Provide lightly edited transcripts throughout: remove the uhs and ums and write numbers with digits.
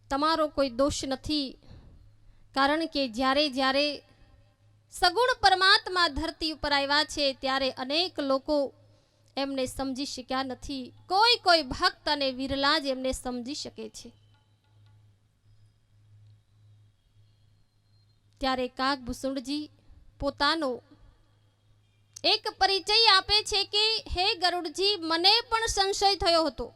તમારો કોઈ દોષ નથી, કારણ કે જ્યારે જ્યારે સગુણ પરમાત્મા ધરતી ઉપર આવ્યા છે ત્યારે અનેક લોકો એમને સમજી શક્યા નથી. કોઈ કોઈ ભક્ત અને વિરલા જ એમને સમજી શકે છે. ત્યારે કાગભૂષુંડજી પોતાનો એક પરિચય આપે છે કે હે ગરુડજી, મને પણ સંશય થયો હતો.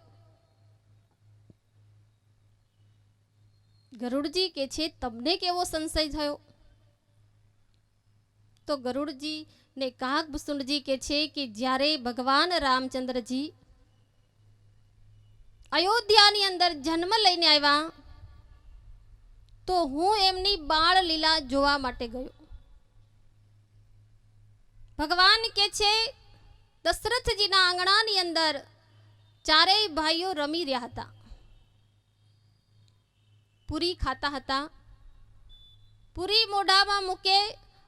ગરુડજી કે છે તમને કેવો સંશય થયો? તો ગરુડજી ને કાગભૂષુંડજી કે છે કે જ્યારે ભગવાન રામચંદ્રજી અયોધ્યાની અંદર જન્મ લઈને આવ્યા તો હું એમની બાળ લીલા જોવા માટે ગયો. ભગવાન કે છે દશરથજીના આંગણાની અંદર ચારેય ભાઈઓ રમી રહ્યા હતા, પૂરી ખાતા હતા. પૂરી મોઢામાં મૂકે,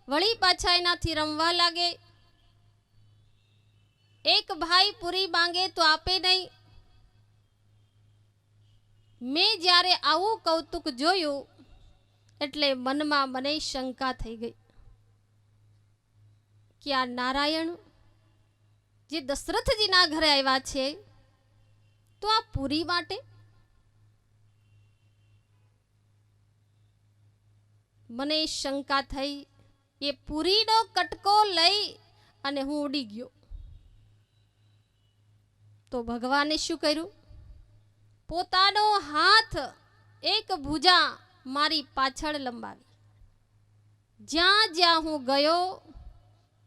વળી પાછા એનાથી રમવા લાગે. એક ભાઈ પૂરી માંગે તો આપે નહીં. મેં જ્યારે આવું કૌતુક જોયું એટલે મનમાં મને શંકા થઈ ગઈ કે આ નારાયણ જે દશરથજીના ઘરે આવ્યા છે તો આ પૂરી માટે? મને શંકા થઈ. એ પૂરીનો કટકો લઈ અને હું ઉડી ગયો. તો ભગવાને શું કર્યું? પોતાનો હાથ એક ભુજા મારી પાછળ લંબાવી. જ્યાં જ્યાં હું ગયો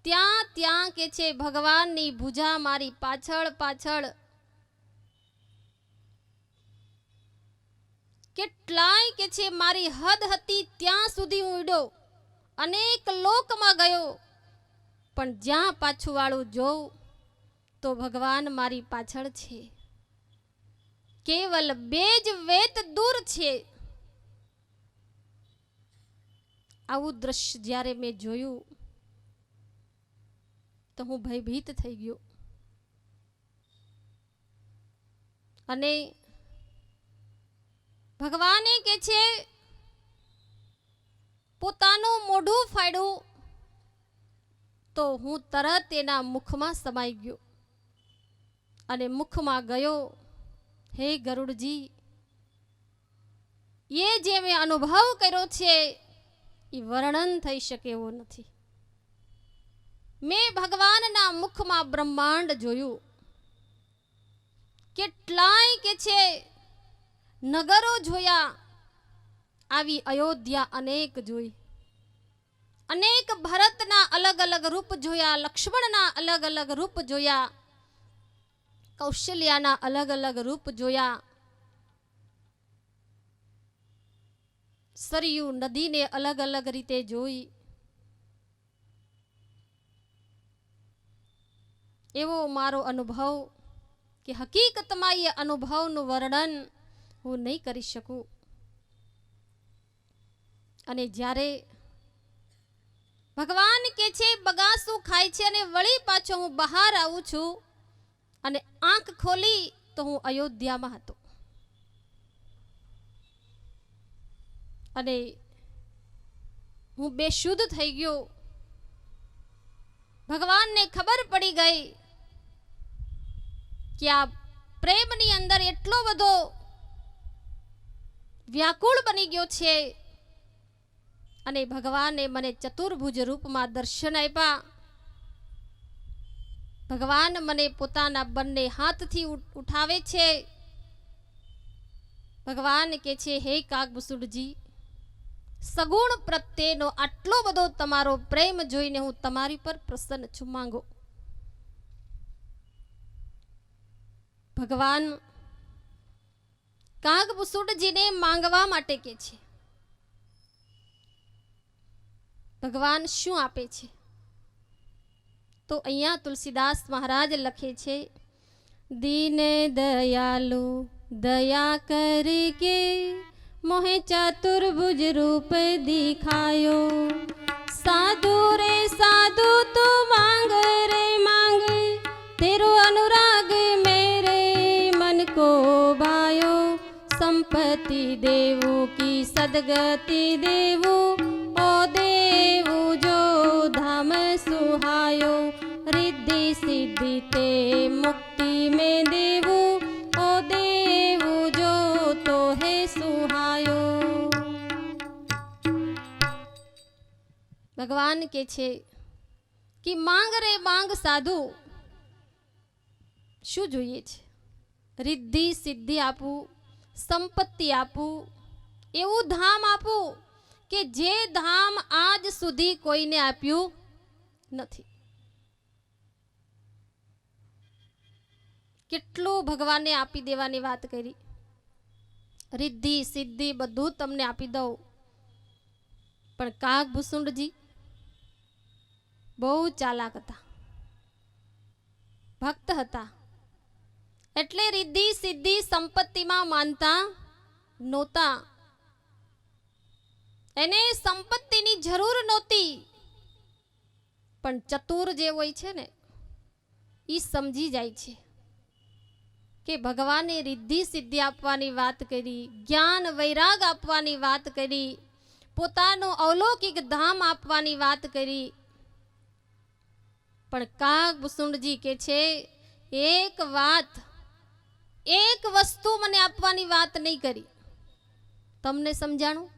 ત્યાં ત્યાં કે છે ભગવાનની ભુજા મારી પાછળ પાછળ. કેટલાય કે છે મારી હદ હતી ત્યાં સુધી હું ઉડ્યો, અનેક લોકમાં ગયો, પણ જ્યાં પાછું વાળું જોઉં તો ભગવાન મારી પાછળ છે. કેવલ બે જ વેત દૂર છે. આવું દ્રશ્ય જ્યારે મેં જોયું તો હું ભયભીત થઈ ગયો. અને ભગવાને કે છે પોતાનું મોઢું ફાડ્યું તો હું તરત એના મુખમાં સમાઈ ગયો. અને મુખમાં ગયો. હે ગરુડજી, એ જે મેં અનુભવ કર્યો છે એ વર્ણન થઈ શકે એવો નથી. મેં ભગવાનના મુખમાં બ્રહ્માંડ જોયું. કેટલાય કે છે નગરો જોયા. આવી અયોધ્યા અનેક જોઈ. અનેક ભરતના અલગ અલગ રૂપ જોયા, લક્ષ્મણના અલગ અલગ રૂપ જોયા, કૌશલ્યાના અલગ અલગ રૂપ જોયા. સરયુ નદીને અલગ અલગ રીતે જોઈ. એવો મારો અનુભવ કે હકીકતમાં એ અનુભવનું વર્ણન હું નહીં કરી શકું. અને જ્યારે ભગવાન કે છે બગાસું ખાય છે અને વળી પાછો હું બહાર આવું છું અને આંખ ખોલી તો હું અયોધ્યામાં હતો. અને હું બેશુદ્ધ થઈ ગયો. ભગવાનને ખબર પડી ગઈ કે આ પ્રેમની અંદર એટલો બધો વ્યાકુળ બની ગયો છે. અને ભગવાને મને ચતુર્ભુજ રૂપમાં દર્શન આપ્યા. ભગવાન મને પોતાના બંને હાથથી ઉઠાવે છે. ભગવાન કે છે હે કાગભૂષુંડજી, સગુણ પ્રત્યેનો આટલો બધો તમારો પ્રેમ જોઈને હું તમારી પર પ્રસન્ન છું, માંગો. ભગવાન કાગભૂષુંડજીને માંગવા માટે કે છે. ભગવાન શું આપે છે? તો અહીંયા તુલસીદાસ મહારાજ લખે છે, દીન દયાલુ દયા કરકે મોહે ચતુર્ભુજ રૂપ દિખાયો. સાધુ રે સાધુ તું માંગ રે માંગ, તેરો अनुराग मेरे मन को भायो. संपत्ति देवो की सदगति देवो ओ देवो जो धाम सुहायो रिद्धि सिद्धि ते मुक्ति में देवो ओ देवो जो तो है सुहायो। भगवान के छे कि मांग रे मांग साधु शू જોઈએ છે रिद्धि सिद्धि આપું संपत्ति આપું એવું ધામ આપું કે જે ધામ આજ સુધી કોઈને આપ્યું નથી। કેટલું ભગવાને આપી દેવાની વાત કરી रिद्धि सिद्धि બધું તમને આપી દઉં પણ કાગ ભૂસુંડજી બહુ ચાલાક હતા ભક્ત હતા એટલે रिद्धि सिद्धि संपत्तिમાં માનતા નહોતા એને સંપત્તિની જરૂર નહોતી પણ ચતુર જે હોય છે ને ઈ સમજી જાય છે કે ભગવાને रिद्धि सिद्धि આપવાની વાત કરી જ્ઞાન વૈરાગ આપવાની વાત કરી પોતાનો અલૌકિક ધામ આપવાની વાત કરી પણ કાગ ભૂસુંડજી કે છે એક વસ્તુ મને આપવાની વાત નહીં કરી તમને સમજાણું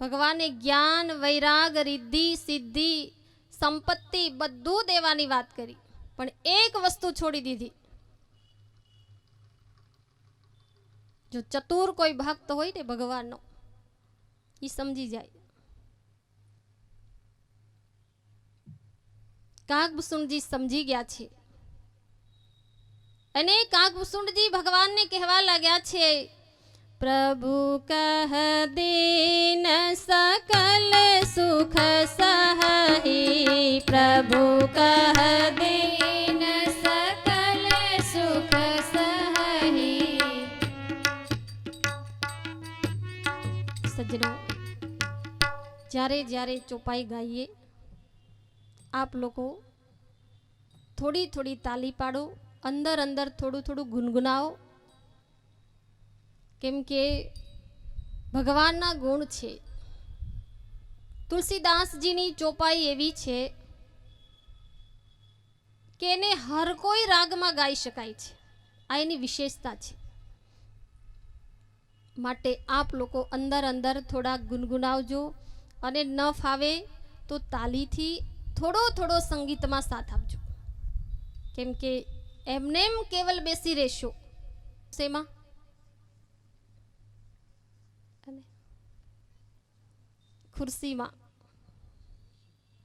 ભગવાને જ્ઞાન વૈરાગ रिद्धि सिद्धि संपत्ति બધું દેવાની વાત કરી પણ એક વસ્તુ છોડી દીધી। જો ચતુર કોઈ ભક્ત હોય ને ભગવાનનો ઈ સમજી જાય। કાગભૂસુંડજી સમજી ગયા છે અને કાગભૂસુંડજી ભગવાનને કહેવા લાગ્યા છે પ્રભુ કહ દેન સકલ સુખ સહી પ્રભુ કહ દેન સકલ સુખ સહી। સજ્જનો જ્યારે જ્યારે ચોપાઈ ગાઈએ आप लोगों थोड़ी थोड़ी ताली पाड़ो अंदर अंदर थोड़ू थोड़ू गुनगुनाओ केम के भगवान ना गुण छे। तुलसीदास जी नी चौपाई एवी छे के एने हर कोई राग में गाई शकाय छे आ एनी विशेषता छे माटे आप लोगों अंदर अंदर थोड़ा गुनगुनावजो अने न फावे तो ताली थी थोड़ो थोड़ो संगीत में साथ आपजो केम के एमनेम केवल बेसी रहेशो सेमा खुर्सी में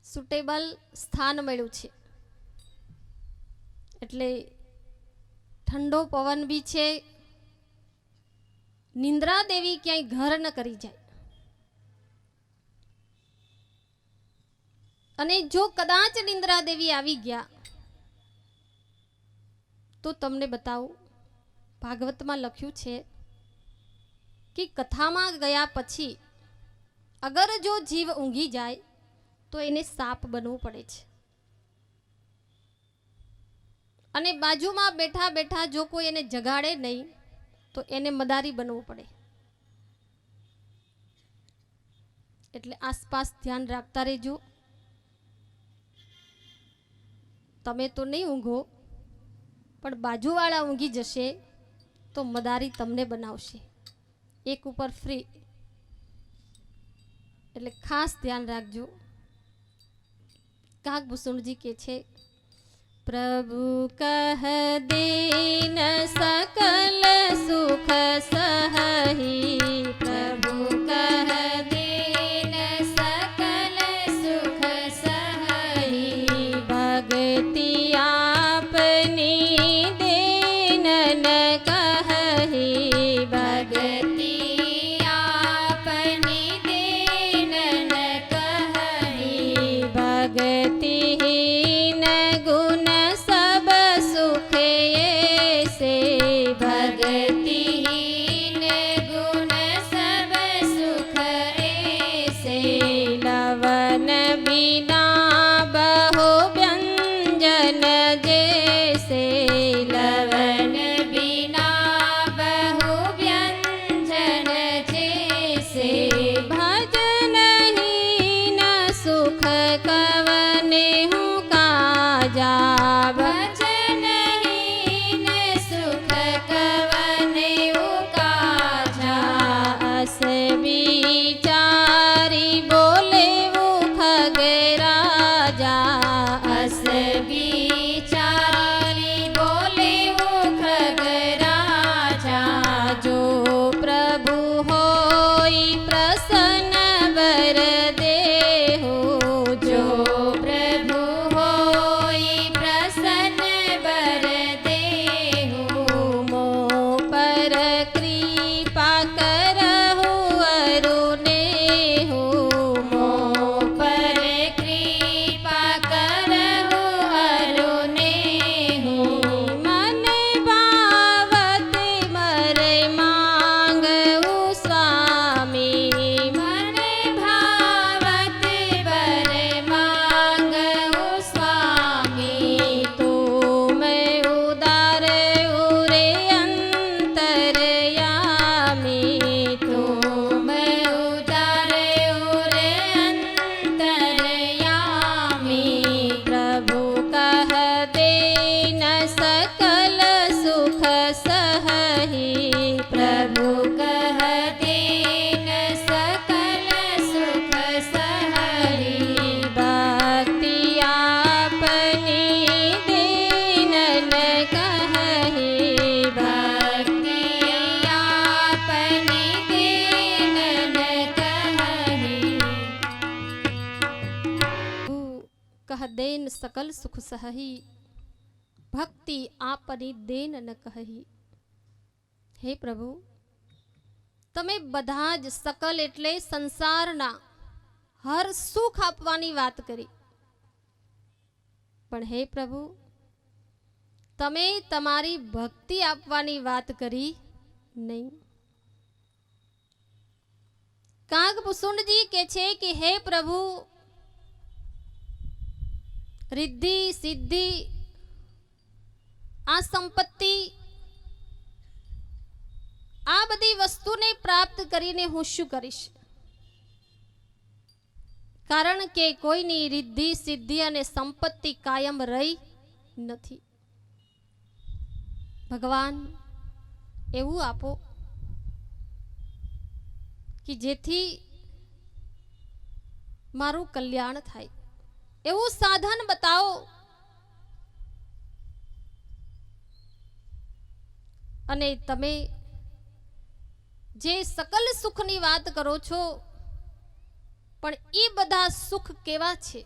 सुटेबल स्थान मळ्युं छे एटले ठंडो पवन भी छे निंद्रा देवी क्यांय घर न करी जाय અને જો કદાચ નિંદ્રા દેવી આવી ગયા તો તમને બતાવું ભાગવતમાં લખ્યું છે કે કથામાં ગયા પછી અગર જો જીવ ઊંઘી જાય તો એને સાપ બનવું પડે છે અને બાજુમાં બેઠા બેઠા જો કોઈ એને જગાડે નહીં તો એને મદારી બનવું પડે। એટલે આસપાસ ધ્યાન રાખતા રહેજો। તમે તો નહીં ઊંઘો પણ બાજુવાળા ઊંઘી જશે તો મદારી તમને બનાવશે એક ઉપર ફ્રી એટલે ખાસ ધ્યાન રાખજો। કાગભૂસુંડજી કે છે પ્રભુ કહ દેન સકલ સુખ સહી પ્રભુ કહ દેન સકલ સુખ સહી भक्ति आपनी देन न कही भक्ति आपनी देन न कही भक्ति न गुण सब सुख ऐसे प्रभु कह दीन सकल सुख सहरी भक्ति आपनी दीनन कहि भक्ति आपनी दीनन कहि कह देन सकल सुख सहही भक्ति आपनी देन न कही। हे प्रभु तमे बधा ज सकल एटले संसारना हर सुख आपवानी वात करी, पण हे प्रभु तमे तमारी भक्ति आपवानी वात करी नहीं। कागभूषण जी के छे कि हे प्रभु रिद्धि सिद्धि आ संपत्ति आ बधी वस्तु ने प्राप्त करीने हूँ शू करीश, कारण के कोईनी रिद्धि सिद्धि अने संपत्ति कायम रही नथी। भगवान एवं आपो कि जेथी मारू कल्याण थाय, एवं साधन बताओ अने तमे जे सकल सुखनी वात करो छो पण ई बधा सुख केवा छे,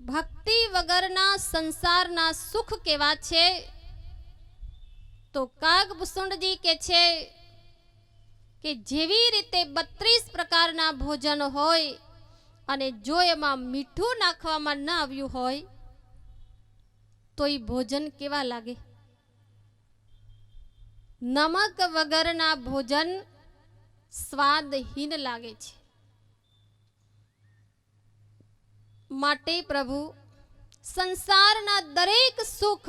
भक्ति वगरना संसारना सुख केवा छे। तो कागभूषण जी के छे कि जेवी रीते 32 प्रकारना भोजन होय अने जो एमां मीठું नाखवामां न આવ્યું होय तो ई भोजन केवा लागे। नमक वगरना भोजन स्वादहीन लागे छे। माटे प्रभु संसारना दरेक सुख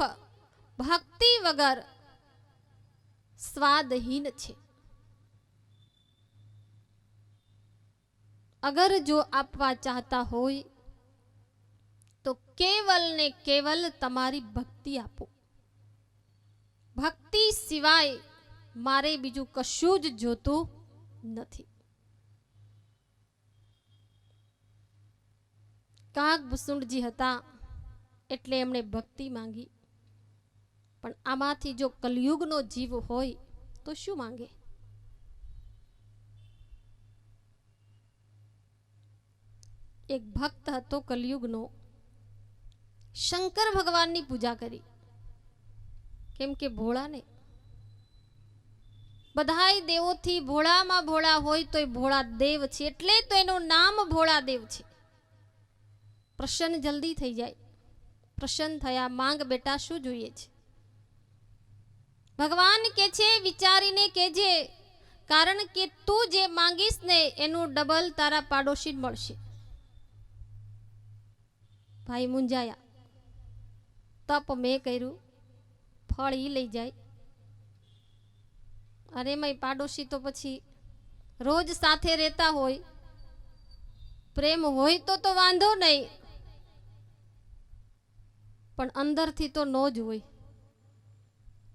भक्ति वगर स्वादहीन छे। अगर जो आपवा चाहता होय तो केवल ने केवल तमारी भक्ति आपो। भक्ति सिवाय मारे बीजू कशुं ज जोतुं नथी। कागभूषण जी हता एटले एमणे भक्ति मांगी, पण आमांथी जो कलयुगनो जीव होय तो शुं मांगे। एक भक्त हतो कलयुगनो, शंकर भगवाननी पूजा करी, केम के भोळा ने बधाय देवोथी भोळामां भोळा होय तोय भोळा देव छे એટલે તો એનું નામ ભોળા દેવ છે। પ્રસન્ન જલ્દી થઈ જાય। પ્રસન્ન થયા માંગ બેટા શું જોઈએ છે। ભગવાન કે છે વિચારીને કહેજે, કારણ કે તું જે માંગીશ ને એનું ડબલ તારા પાડોશી મળશે। ભાઈ મુંજાયા, તપ મેં કર્યું, ફળ ઈ લઈ જાય। अरे मई पाडोशी तो पछी रोज साथे रहता होय, प्रेम होय तो वांधो नहीं, पण अंदर थी तो नो ज होय,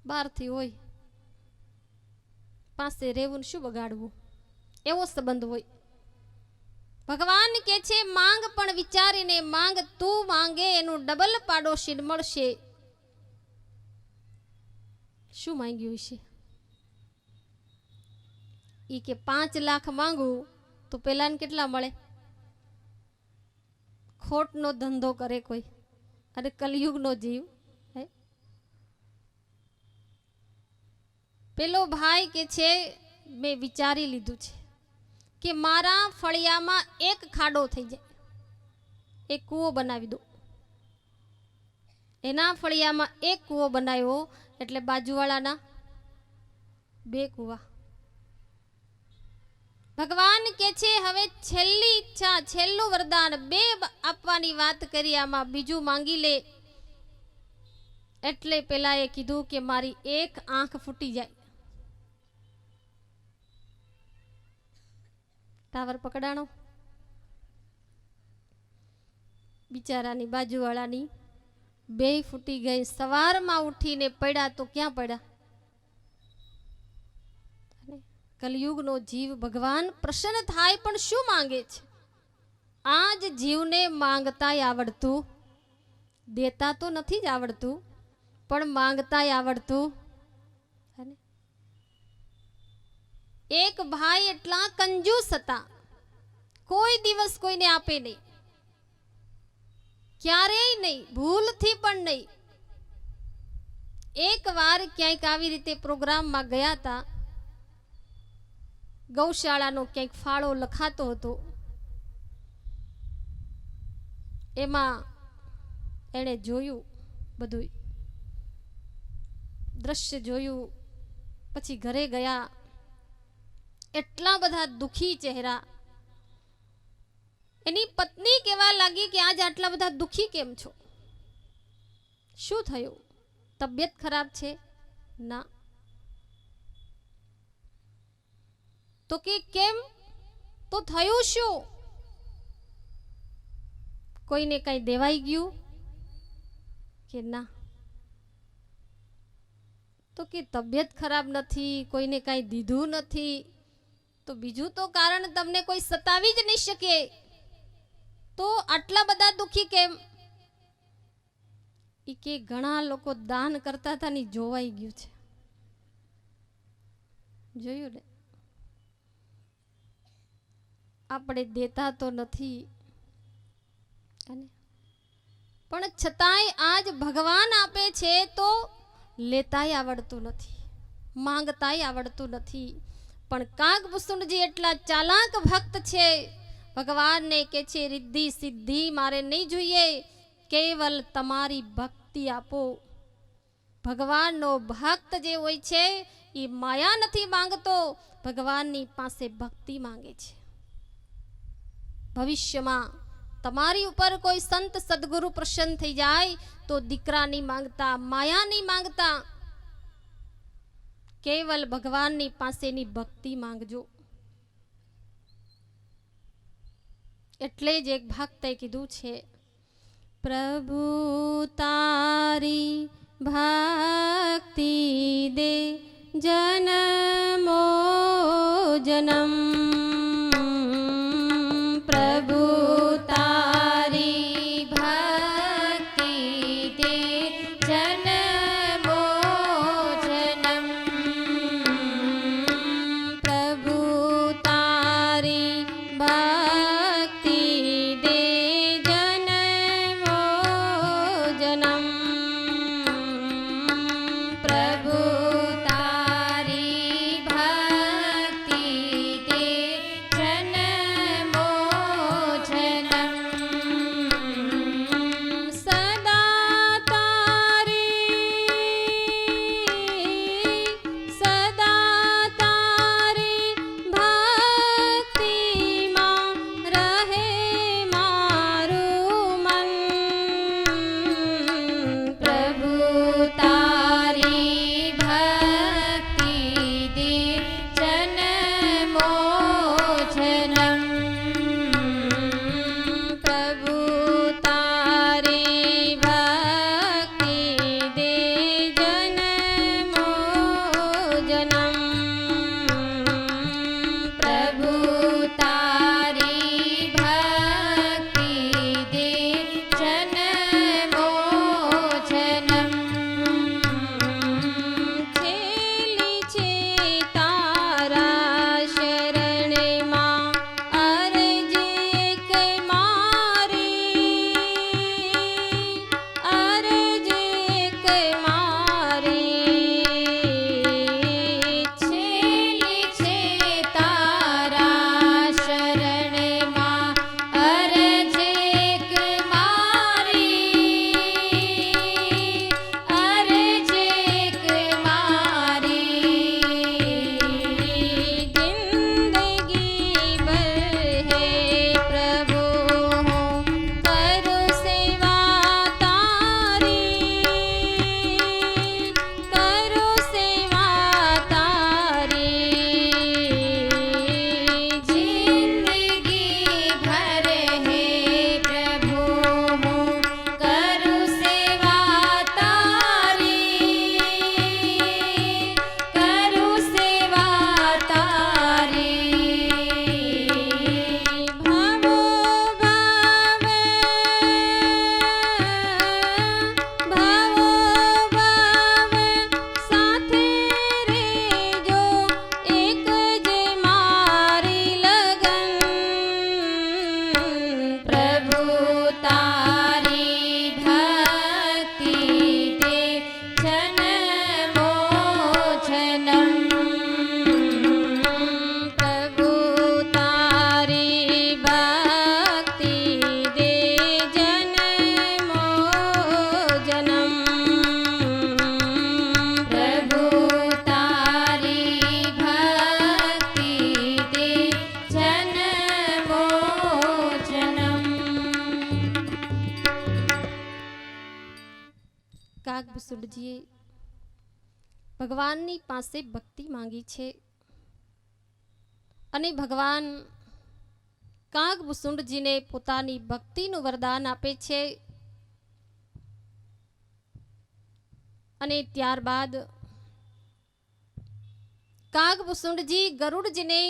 बार थी होय, पासे रेवुं शुं बगाड़वुं एवो संबंध होय। भगवान के छे मांग पण विचारीने मांग, तू मांगे एनु डबल पाडोशी मळशे। शुं मांग्युं हशे? ई के 5 लाख मांगू तो पेला ने केटला मळे? खोट नो धंधो करे कोई, अरे कलयुग नो जीव है। पेलो भाई के छे मैं विचारी लीधु छे कि मारा फळियामां एक खाडो थई जाय, एक कूवो बनावी दो। एना फळियामां एक कूवो बनाव्यो એટલે બાજુવાળાના 2 કૂવા। भगवान के छे हवे छेल्ली इच्छा छेल्लू वरदान 2 आपवानी वात करी, आमां बीजू मांगी ले। एटले पेलाए कीधुं के मारी एक आंख फूटी जाय। टावर पकड़ाणो, बिचारानी बाजुवाळानी 2 फूटी गई। सवार में उठीने पड़ा तो क्या पड़ा? કલયુગનો જીવ ભગવાન પ્રસન્ન થાય પણ શું માંગે છે? આ જ જીવને માંગતાય આવડતું, દેતા તો નથી જ આવડતું, પણ માંગતાય આવડતું. એક ભાઈ એટલા કંજૂસ હતા, કોઈ દિવસ કોઈને આપે નહીં, ક્યારેય નહીં, ભૂલથી પણ નહીં. એક વાર ક્યાંક આવી રીતે પ્રોગ્રામમાં ગયા હતા, ગૌશાળાનો ક્યાંક ફાળો લખાતો હતો, એમાં એણે જોયું, બધું દ્રશ્ય જોયું. પછી ઘરે ગયા, એટલા બધા દુખી ચહેરા. એની પત્ની કહેવા લાગી કે આજ આટલા બધા દુખી કેમ છો? શું થયું? તબિયત ખરાબ છે? ના. તો કે કેમ? તો થયું શું? કોઈને કઈ દેવાઈ ગયું કે ના? તો કે તબિયત ખરાબ નથી, કોઈને કઈ દીધું નથી, તો બીજું તો કારણ તમને કોઈ સતાવી જ નહીં શકે, તો આટલા બધા દુખી કેમ? ઈ કે ઘણા લોકો દાન કરતા હતા ને જોવાઈ ગયું છે. જોયું ને? આપણે દેતા તો નથી, પણ છતાંય આજ ભગવાન આપે છે તો લેતાય આવડતું નથી, માંગતાય આવડતું નથી. પણ કાગભૂષણજી એટલા ચાલાક ભક્ત છે, ભગવાનને કે છે રિદ્ધિ સિદ્ધિ મારે નહીં જોઈએ, કેવલ તમારી ભક્તિ આપો. ભગવાનનો ભક્ત જે હોય છે એ માયા નથી માંગતો, ભગવાનની પાસે ભક્તિ માંગે છે. ભવિષ્યમાં તમારી ઉપર કોઈ સંત સદગુરુ પ્રસન્ન થઈ જાય તો દીકરા નહીં માંગતા, માયા નહીં માંગતા, કેવલ ભગવાનની પાસેની ભક્તિ માંગજો. એટલે જ એક ભક્તે કીધું છે, પ્રભુ તારી ભક્તિ દે જનમો જનમ, પ્રભુ તારી ભક્તિ દે જનમો જનમ, પ્રભુ તારી ભક્તિ દે જનમો જનમ, પ્રભુ તારી કાગભૂસુંડજીએ ભગવાનની પાસે ભક્તિ માંગી છે અને ભગવાન કાગભૂસુંડજીને પોતાની ભક્તિનું વરદાન આપે છે અને ત્યારબાદ કાગભૂસુંડજી ગરુડજીને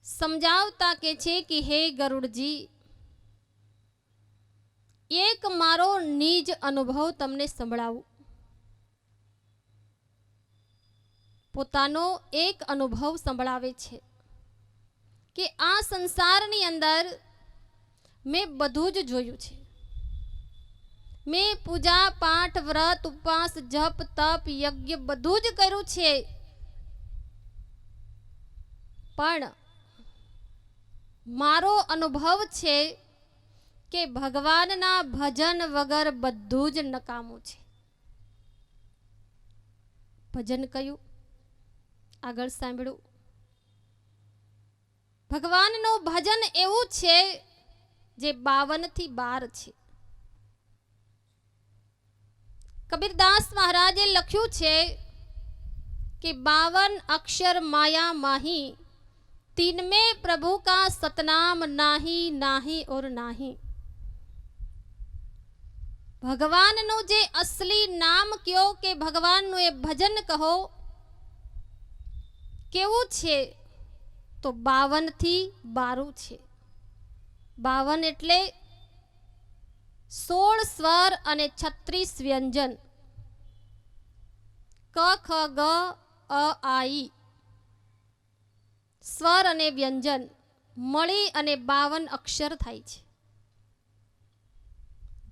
સમજાવતા કે છે કે હે ગરુડજી, એક મારો નિજ અનુભવ તમને સંભળાવું. પોતાનો એક અનુભવ સંભળાવે છે કે આ સંસારની અંદર મેં બધું જ જોયું છે. મેં પૂજા પાઠ વ્રત ઉપવાસ જપ તપ યજ્ઞ બધું જ કર્યું છે, પણ મારો અનુભવ છે કે ભગવાનના ભજન વગર બધું જ નકામું છે. ભજન કયું? આગળ સાંભળ્યું. ભગવાનનું ભજન એવું છે જે 52 થી 12 છે. કબીરદાસ મહારાજે લખ્યું છે कि 52 अक्षर माया माही, तीन में प्रभु का सतनाम नाही नाही और नाही. ભગવાનનું જે અસલી નામ કયો કે ભગવાનનું એ ભજન કહો કેવું છે તો 52 થી 12 છે. 52 એટલે 16 સ્વર અને 36 વ્યંજન. ક ખ ગ અ આ ઈ સ્વર અને વ્યંજન મળી અને 52 અક્ષર થાય છે.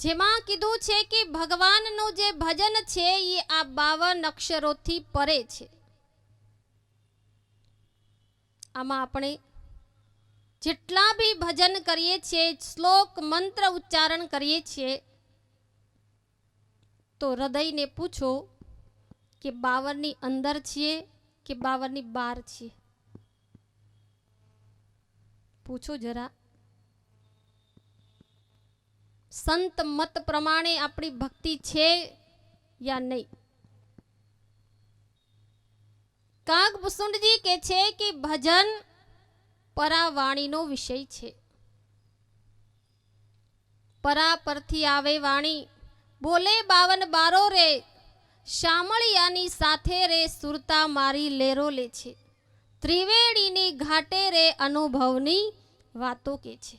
જેમાં કીધું છે કે ભગવાનનું જે ભજન છે એ આ 52 અક્ષરોથી પરે છે. આમાં આપણે જેટલા બી ભજન કરીએ છીએ, શ્લોક મંત્ર ઉચ્ચારણ કરીએ છીએ, તો હૃદયને પૂછો કે 52 ની અંદર છીએ કે 52 ની બહાર છીએ. પૂછો જરા. સંત મત પ્રમાણે આપણી ભક્તિ છે યા નહીં? કાગભૂસુંડજી કહે છે કે ભજન પરાવાણીનો વિષય છે. પરા પરથી આવે વાણી, બોલે 52 બારો રે, શામળિયાની સાથે રે સુરતા મારી લેરો લે છે, ત્રિવેણીની ઘાટે રે અનુભવની વાતો કે છે.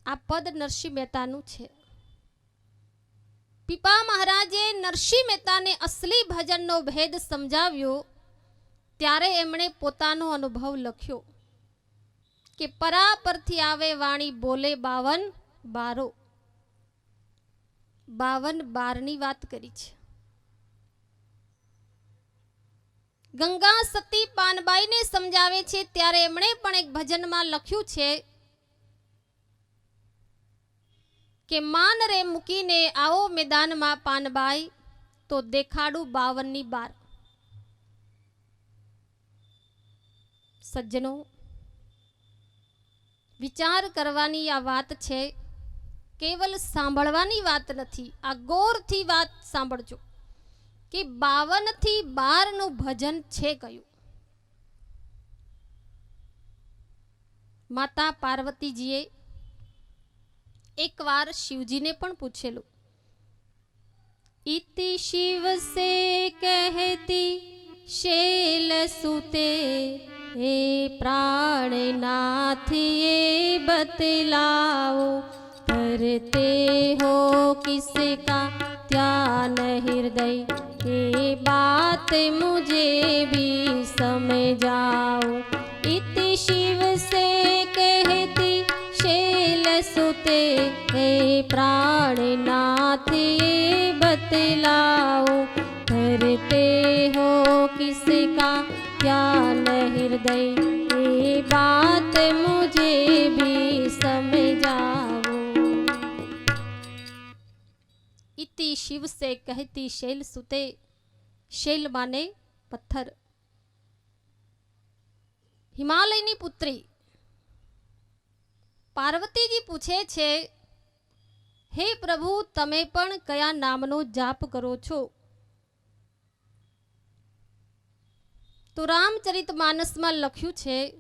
આ પદ નરસિંહ મહેતાનું છે. પીપા મહારાજે નરસિંહ મહેતાને અસલી ભજનનો ભેદ સમજાવ્યો ત્યારે એમણે પોતાનો અનુભવ લખ્યો કે પરા પરથી આવે વાણી, બોલે 52 બારો. 52 બારની વાત કરી છે. ગંગા સતી પાનબાઈને સમજાવે છે ત્યારે એમણે પણ એક ભજનમાં લખ્યું છે કે માન રે મૂકીને આવો મેદાનમાં પાનબાઈ, તો દેખાડું 52 ની બાર. સજ્જનો, વિચાર કરવાની આ વાત છે, કેવલ સાંભળવાની વાત નથી. આ ગૌરથી વાત સાંભળજો કે 52 થી 12 નું ભજન છે કયું. માતા પાર્વતીજીએ એકવાર શિવજીને પણ પૂછેલું. इति शिव से कहती शैल सुते, हे प्राणनाथ ये बतलाओ, करते हो किसका ध्यान हृदय, ये बात मुझे भी समझाओ. इति शिव से कहती शैल सुते, हे प्राणनाथ ये बतलाओ, करते हो किसका ज्ञान हृदय, ये बात मुझे भी समझाओ. इति शिव से कहती शैल सुते. शैल माने पत्थर. હિમાલયની પુત્રી પાર્વતીજી પૂછે છે, હે પ્રભુ તમે પણ કયા નામનો જાપ કરો છો? તો રામચરિતમાનસમાં લખ્યું છે,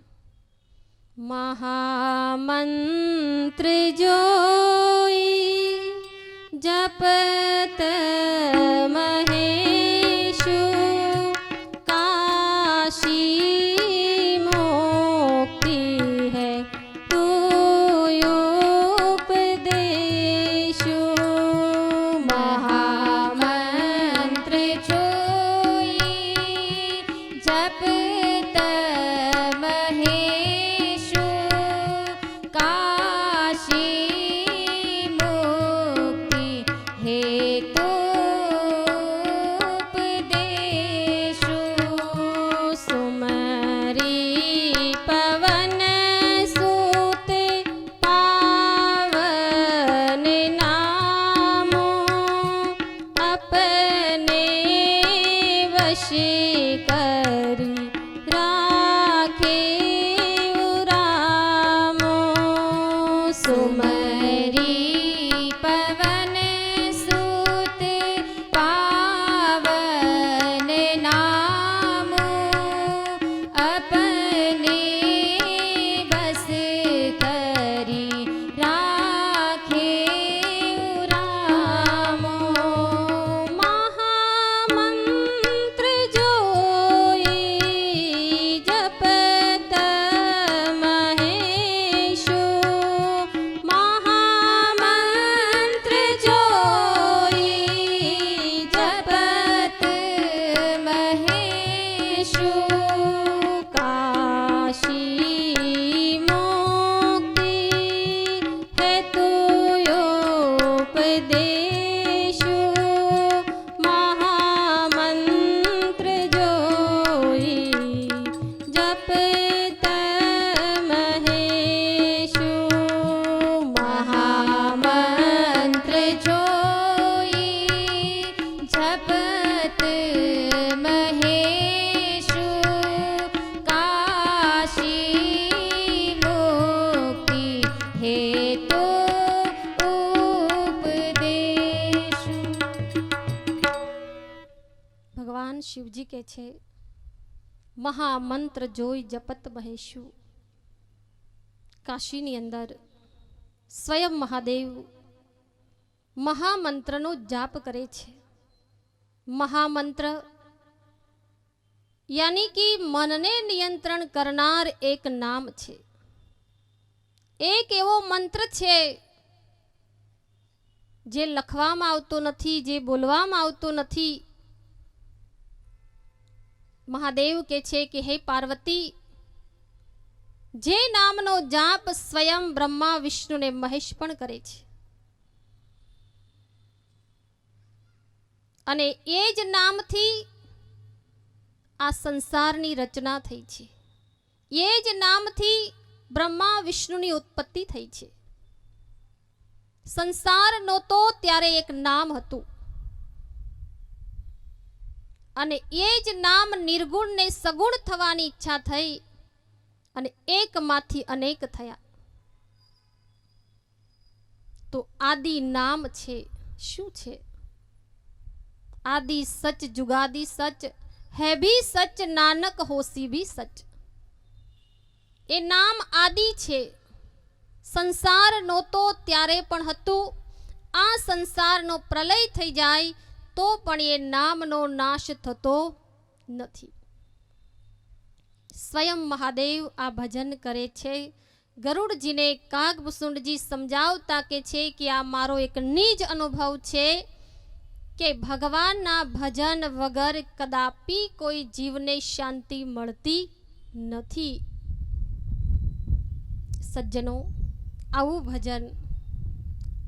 મહામંત્ર જોઈ જપત મહેશુ કાશી મોક્તિ હૈ તુયુપદેશુ। મહામંત્ર જોઈ જપત મહેશુ કાશી મુક્તિ હેતુ ઉપદેશુ। સુમરી પવન સુત પાવન નામો अपने वश करी राखे उरामो। सुमरी पवन सुत पावन नामो अपने बस करी राखे उरामो। महामंत्र जोई जपत महेशु। महामंत्र जोई जपत महेशु काशी मुक्ति हेतु उपदेशु। महामंत्र जोई जपत महेशु। महामंत्र जोई जपत महेशु काशी मुक्ति हेतु उपदेशु। ભગવાન શિવજી કે છે, મહામંત્ર જોઈ જપત મહેશુ। કાશીની અંદર સ્વયં મહાદેવ મહામંત્રનો જાપ કરે છે। મહામંત્ર યાની કે મનને નિયંત્રણ કરનાર એક નામ છે, એક એવો મંત્ર છે જે લખવામાં આવતો નથી, જે બોલવામાં આવતો નથી। મહાદેવ કે છે કે હે પાર્વતી, જે નામનો જાપ સ્વયં બ્રહ્મા વિષ્ણુ ને મહેશ પણ કરે છે, અને એ જ નામથી આ સંસારની રચના થઈ છે, એ જ નામથી બ્રહ્મા વિષ્ણુની ઉત્પત્તિ થઈ છે। સંસાર નહોતો ત્યારે એક નામ હતું, અને એ જ નામ નિર્ગુણ ને સગુણ થવાની ઈચ્છા થઈ અને એકમાંથી અનેક થયા। તો આદિ નામ છે, શું છે? आदि सच जुगादी सच है भी सच नानक होसी भी सच। ए नाम आदि छे, संसार नहोतो त्यारे पण हतुं। आ संसारनो प्रलय थई जाय तो पण ए नामनो नाश थतो नथी। स्वयं महादेव आ भजन करे छे। गरुड़जी ने कागभूषुंडजी समजावता के छे कि आ मारो एक निज अनुभव छे કે ભગવાનના ભજન વગર કદાપી કોઈ જીવને શાંતિ મળતી નથી। સજ્જનો, આવું ભજન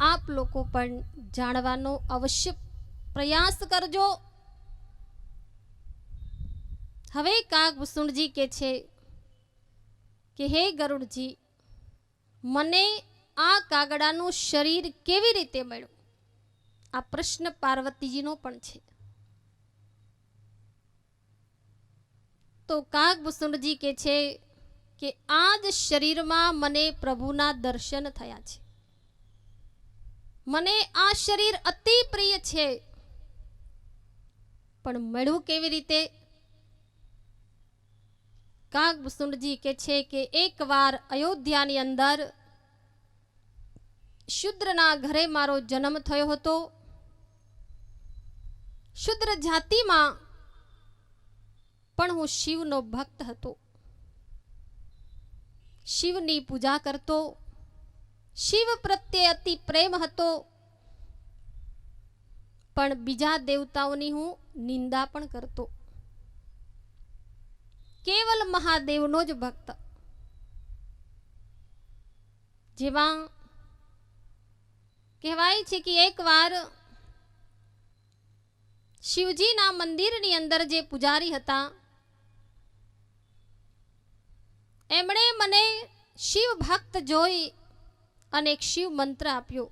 આપ લોકો પણ જાણવાનો અવશ્ય પ્રયાસ કરજો। હવે કાગભૂષુંડજી કે છે કે હે ગરુડજી, મને આ કાગડાનું શરીર કેવી રીતે મળ્યું? આ પ્રશ્ન પાર્વતીજીનો પણ છે। તો કાગભૂષુંડજી કે છે કે આ જ શરીરમાં મને પ્રભુના દર્શન થયા છે। મને આ શરીર અતિ પ્રિય છે, પણ મળ્યું કેવી રીતે? કાગભૂષણજી કે છે કે એકવાર અયોધ્યાની અંદર શુદ્રના ઘરે મારો જન્મ થયો હતો. શુદ્ર જાતિમાં પણ હું શિવનો ભક્ત હતો. શિવની પૂજા કરતો, શિવ પ્રત્યે અતિ પ્રેમ હતો, પણ બીજા દેવતાઓની હું નિંદા પણ કરતો. કેવલ મહાદેવનો જ ભક્ત. જેમાં કહેવાય છે કે એકવાર શિવજીના મંદિરની અંદર જે પૂજારી હતા એમણે મને શિવ ભક્ત જોઈ અને એક શિવ મંત્ર આપ્યો.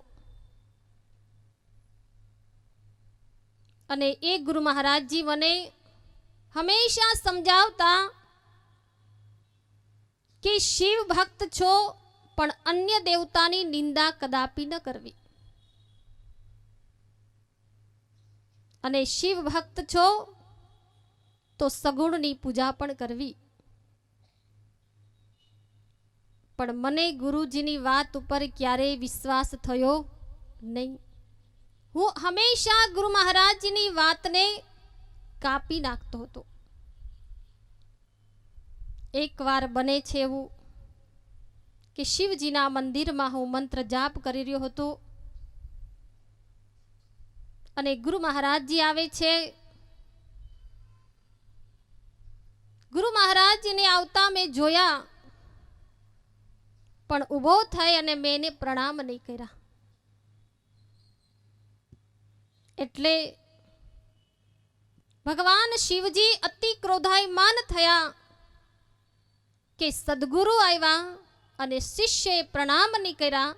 અને એ ગુરુ મહારાજજી મને હંમેશા સમજાવતા કે શિવ ભક્ત છો પણ અન્ય દેવતાની નિંદા કદાપી ન કરવી, અને શિવ ભક્ત છો તો સગુણની પૂજા પણ કરવી. પણ મને ગુરુજીની વાત ઉપર ક્યારેય વિશ્વાસ થયો નહીં. હું હંમેશા ગુરુ મહારાજજીની વાતને કાપી નાખતો હતો. એકવાર બને છે એવું કે શિવજીના મંદિરમાં હું મંત્ર જાપ કરી રહ્યો હતો અને ગુરુ મહારાજજી આવે છે. ગુરુ મહારાજજીને આવતા મેં જોયા, પણ ઊભો થઈ અને મેં એને પ્રણામ નહીં કર્યા. એટલે ભગવાન શિવજી અતિ ક્રોધાયમાન થયા કે સદગુરુ આવ્યા અને શિષ્યએ પ્રણામ નહીં કર્યા.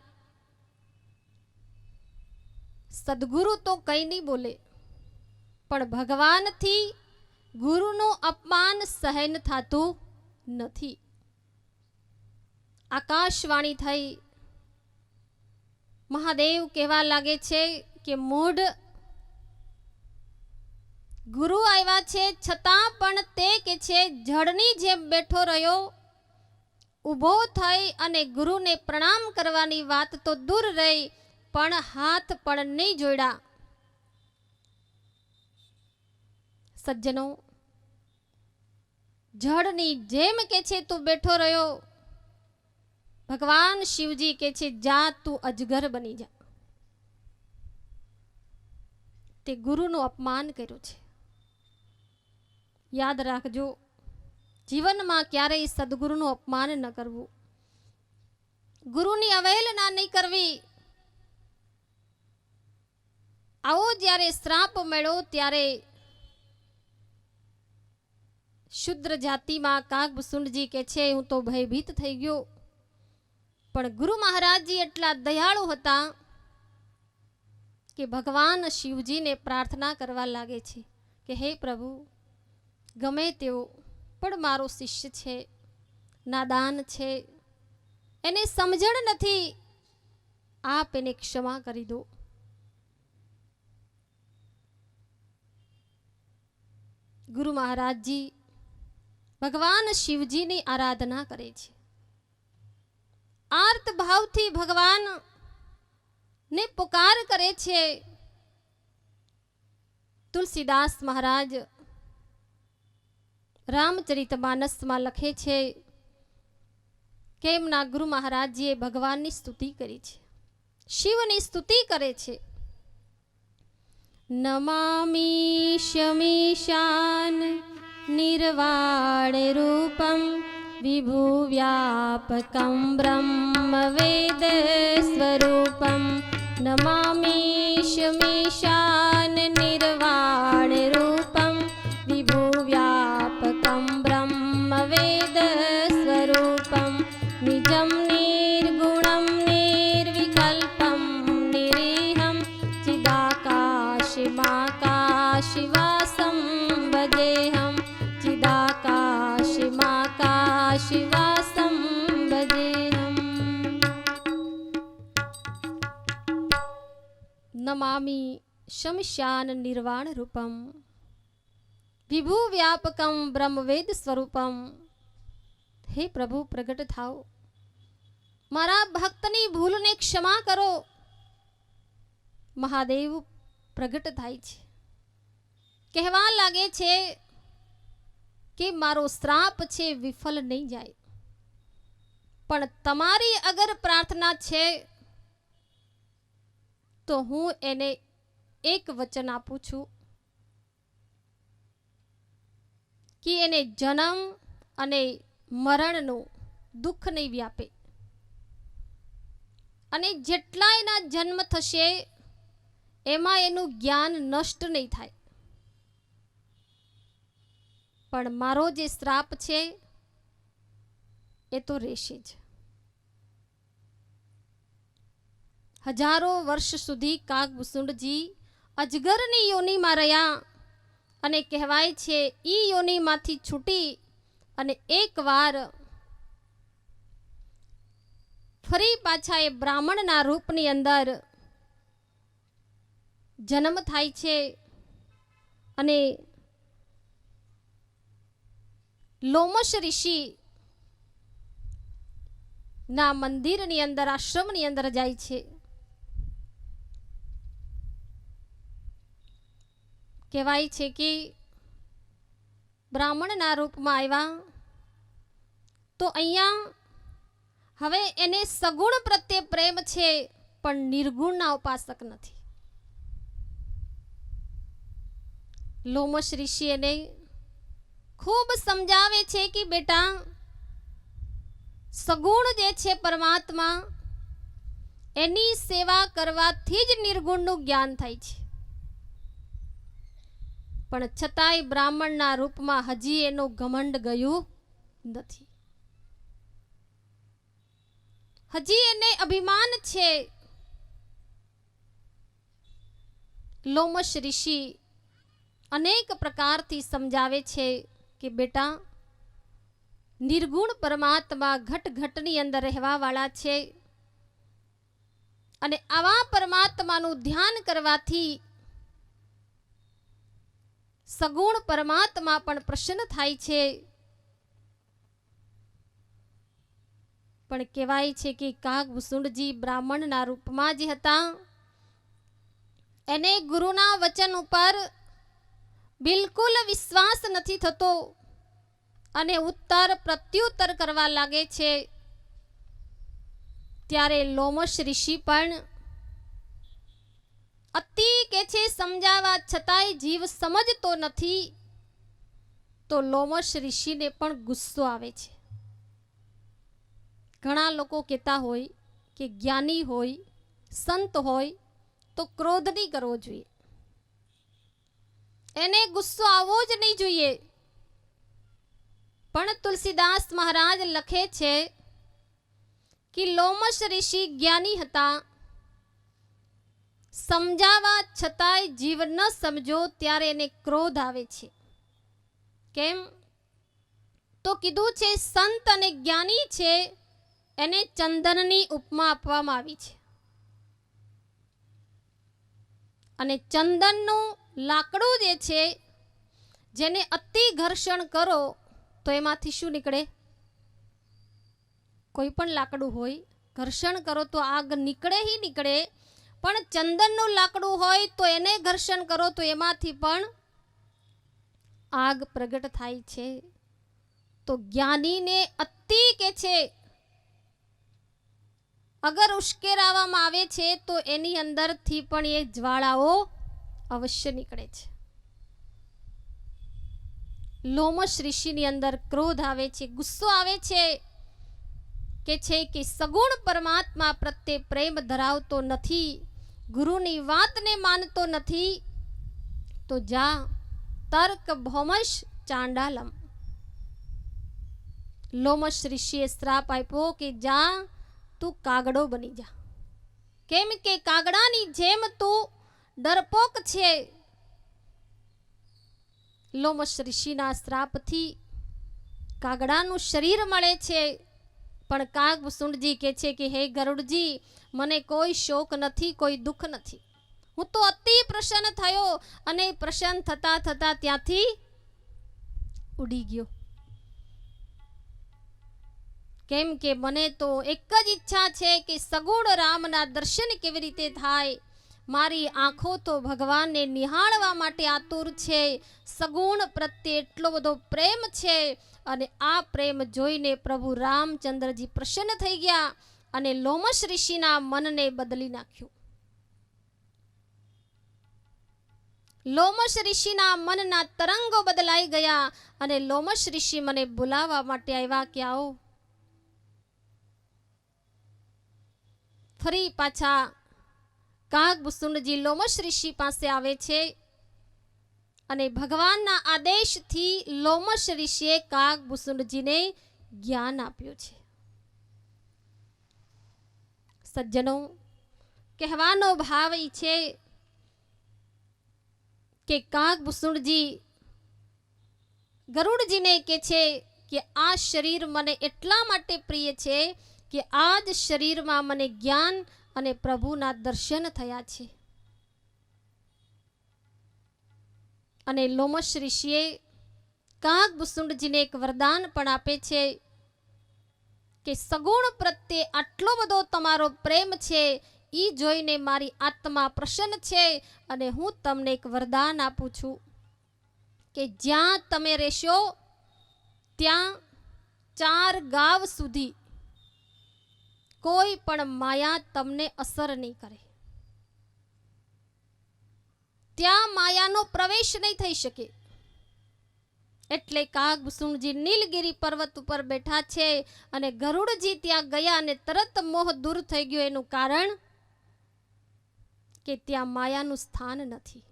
સદગુરુ તો કંઈ નહીં બોલે, પણ ભગવાનથી ગુરુનું અપમાન સહન થતું નથી. આકાશવાણી થઈ. મહાદેવ કહેવા લાગે છે કે મૂઢ, ગુરુ આવ્યા છે છતાં પણ તે કે છે જળની જેમ બેઠો રહ્યો. ઊભો થઈ અને ગુરુને પ્રણામ કરવાની વાત તો દૂર રહી, પણ હાથ પણ નહીં જોડ્યા. સજ્જનો, જળની જેમ કે છે તું બેઠો રહ્યો. ભગવાન શિવજી કે છે જા તું અજગર બની જા. તે ગુરુનું અપમાન કર્યું છે. યાદ રાખજો, જીવનમાં ક્યારેય સદગુરુનું અપમાન ન કરવું, ગુરુની અવહેલના નહીં કરવી. આવો જ્યારે શ્રાપ મળ્યો ત્યારે શુદ્ર જાતિમાં કાગભૂષણજી કે છે હું તો ભયભીત થઈ ગયો. પણ ગુરુ મહારાજજી એટલા દયાળુ હતા કે ભગવાન શિવજીને પ્રાર્થના કરવા લાગે છે કે હે પ્રભુ, ગમે તેવો પણ મારો શિષ્ય છે, નાદાન છે, એને સમજણ નથી, આપ એને ક્ષમા કરી દો. ગુરુ મહારાજજી ભગવાન શિવજીની આરાધના કરે છે. આર્ત ભાવથી ભગવાન ને પુકાર કરે છે. તુલસીદાસ મહારાજ રામચરિતમાનસમાં લખે છે કે એમના ગુરુ મહારાજજીએ ભગવાનની સ્તુતિ કરી છે, શિવની સ્તુતિ કરે છે. નમામિ શમીશાન નિર્વાણ રૂપમ વિભુવ્યાપકમ બ્રહ્મ વેદ સ્વરૂપમ. નમામિ શમીશાન નિર્વાણ રૂપમ વિભુવ્યાપકમ બ્રહ્મ વેદ સ્વરૂપમ. નિજમ નિર્ગુણમ નિર્વિકલ્પમ નિરીહમ ચિદાકાશિમાકાશિવાસમ ભજેહમ. ચિદાકાશિમાકાશિવાસમ ભજેહમ. नमामि शमशान निर्वाण रूपम विभु व्यापकम ब्रह्मवेद स्वरूपम। हे प्रभु प्रगट थाओ, मारा भक्तनी भूलने क्षमा करो। महादेव प्रगट थाय छे, कहवा लागे छे कि मारो श्राप छे विफल नहीं जाए, पण तमारी अगर प्रार्थना छे तो हूँ एने एक वचन आपू छू कि एने जन्म अने मरणनु दुख नहीं व्यापे, अने जेटला एना जन्म थशे एमा एनु ज्ञान नष्ट नहीं थाय, पण मारो जे श्राप छे ए तो रहेशे ज। हजारों वर्ष सुधी कागभूषुंडजी अजगरनी योनिमां रह्या अने कहेवाय छे ई योनिमांथी छूटी अने एक वार फरी पाछा ए ब्राह्मणना रूपनी अंदर जन्म थाय छे अने लोमश ऋषि ना मंदिरनी अंदर आश्रमनी अंदर जाय छे। कहेवाय छे कि ब्राह्मणना रूपमां आव्या तो अहींया हवे एने सगुण प्रत्ये प्रेम छे पण निर्गुणना उपासक नथी। लोमश ऋषि एने खूब समझावे छे कि बेटा सगुण जे छे परमात्मा एनी सेवा करवाथी ज निर्गुणनुं ज्ञान थाय छे, पण छतांय ब्राह्मणना रूपमां हजी एनो घमंड गयुं नथी। हजी एने अभिमान छे। लोमश ऋषि अनेक प्रकारथी समझावे छे कि बेटा निर्गुण परमात्मा घट घटनी अंदर रहवा वाला छे अने आवा परमात्मानुं ध्यान करवाथी सगुण परमात्मा पण प्रसन्न थाय छे। पण कहेवाय छे कि कागभूषुंडजी ब्राह्मणना रूपमां जे हता एने गुरुना वचन उपर बिलकुल विश्वास नथी थतो अने उत्तर प्रत्युत्तर करवा लागे छे। त्यारे लोमश ऋषि पण अति के छे समझावा छतांय जीव समजतो नथी तो लोमश ऋषि ने पण गुस्सो आवे छे। घणा लोको कहता होय कि ज्ञानी होय संत होय तो क्रोध नहीं करवो जोईए, एने गुस्सो आवो ज नहीं जोईए। पण तुलसीदास महाराज लखे छे कि लोमश ऋषि ज्ञानी हता, समझावा छतांय जीव न समझो त्यारे एने क्रोध आवे छे। केम तो कीधुं छे संत अने ज्ञानी छे एने चंदननी उपमा आपवामां आवी छे अने चंदननुं लाकड़ुं जे छे जेने अति घर्षण करो तो एमांथी शुं निकळे? कोई पण लाकड़ुं होय घर्षण करो तो आग निकळे ही निकळे, पण चंदननुं लाकड़ुं होय तो एने घर्षण करो तो एमांथी पण आग प्रगट थाय छे। तो ज्ञानी ने अति के छे अगर उश्केरावामां आवे छे तो एनी अंदर थी पण ए ज्वाळाओ अवश्य निकळे छे। लोमश ऋषिनी अंदर क्रोध आवे छे, गुस्सो आवे छे के छे कि सगुण परमात्मा प्रत्ये प्रेम धरावतो नथी, गुरुनी वातने मानतो नथी, तो जा तर्क भौमश चांडालम। लोमश ऋषिए श्राप आप्यो कि जा तू कागड़ो बनी जा, केम के कागड़ानी जेम तू डरपोक छे। लोमश ऋषिना श्रापथी कागड़ानुं शरीर मळे छे, पण कागभूषुंडजी कहे छे कि हे गरुड़जी मने कोई शोक नथी, कोई दुख नथी, હું તો અતિ પ્રસન્ન થયો અને પ્રસન્ન થતા થતા ત્યાંથી ઉડી ગયો. કેમ કે મને તો એક જ ઈચ્છા છે કે સગુણ રામના દર્શન કેવી રીતે થાય. મારી આંખો તો ભગવાનને નિહાળવા માટે આતુર છે. સગુણ પ્રત્યે એટલો બધો પ્રેમ છે અને આ પ્રેમ જોઈને પ્રભુ રામચંદ્રજી પ્રસન્ન થઈ ગયા અને લોમશ ઋષિના મનને બદલી નાખ્યું. લોમશ ઋષિના મનના તરંગો બદલાઈ ગયા અને લોમશ ઋષિ મને બોલાવવા માટે આવ્યા કે આવો. ફરી પાછા કાગભૂષુંડજી લોમશ ઋષિ પાસે આવે છે અને ભગવાનના આદેશથી લોમશ ઋષિએ કાગભૂષુંડજીને જ્ઞાન આપ્યું છે. સજ્જનો, કહેવાનો ભાવ એ છે કે કાગભૂષુંડજી ગરુડજીને કહે છે કે આ શરીર મને એટલા માટે પ્રિય છે કે આ જ શરીરમાં મને જ્ઞાન અને પ્રભુના દર્શન થયા છે. અને લોમશ ઋષિએ કાગભૂષુંડજીને એક વરદાન પણ આપે છે કે સગુણ પ્રત્યે આટલો બધો તમારો પ્રેમ છે, ઈ જોઈને મારી આત્મા પ્રસન્ન છે અને હું તમને એક વરદાન આપું છું કે જ્યાં તમે રહેશો ત્યાં 4 ગાવ સુધી કોઈ પણ માયા તમને અસર નહીં કરે. ત્યાં માયાનો પ્રવેશ નહીં થઈ શકે. એટલે કાગભૂષુંડજી નીલગિરી પર્વત ઉપર બેઠા છે અને ગરુડજી ત્યાં ગયા અને તરત મોહ દૂર થઈ ગયો. એનું કારણ કે ત્યાં માયાનું સ્થાન નથી.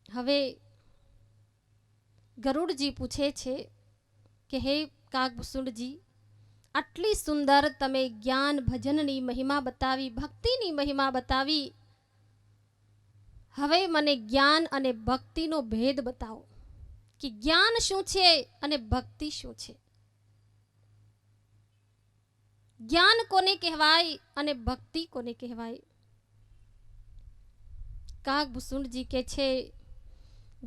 હવે ગરુડજી પૂછે છે કે હે કાગભૂષુંડજી, આટલી સુંદર તમે જ્ઞાન ભજનની મહિમા બતાવી, ભક્તિની મહિમા બતાવી, હવે મને જ્ઞાન અને ભક્તિનો ભેદ બતાવો કે જ્ઞાન શું છે અને ભક્તિ શું છે. જ્ઞાન કોને કહેવાય અને ભક્તિ કોને કહેવાય? કાગભૂષુંડજી કહે છે,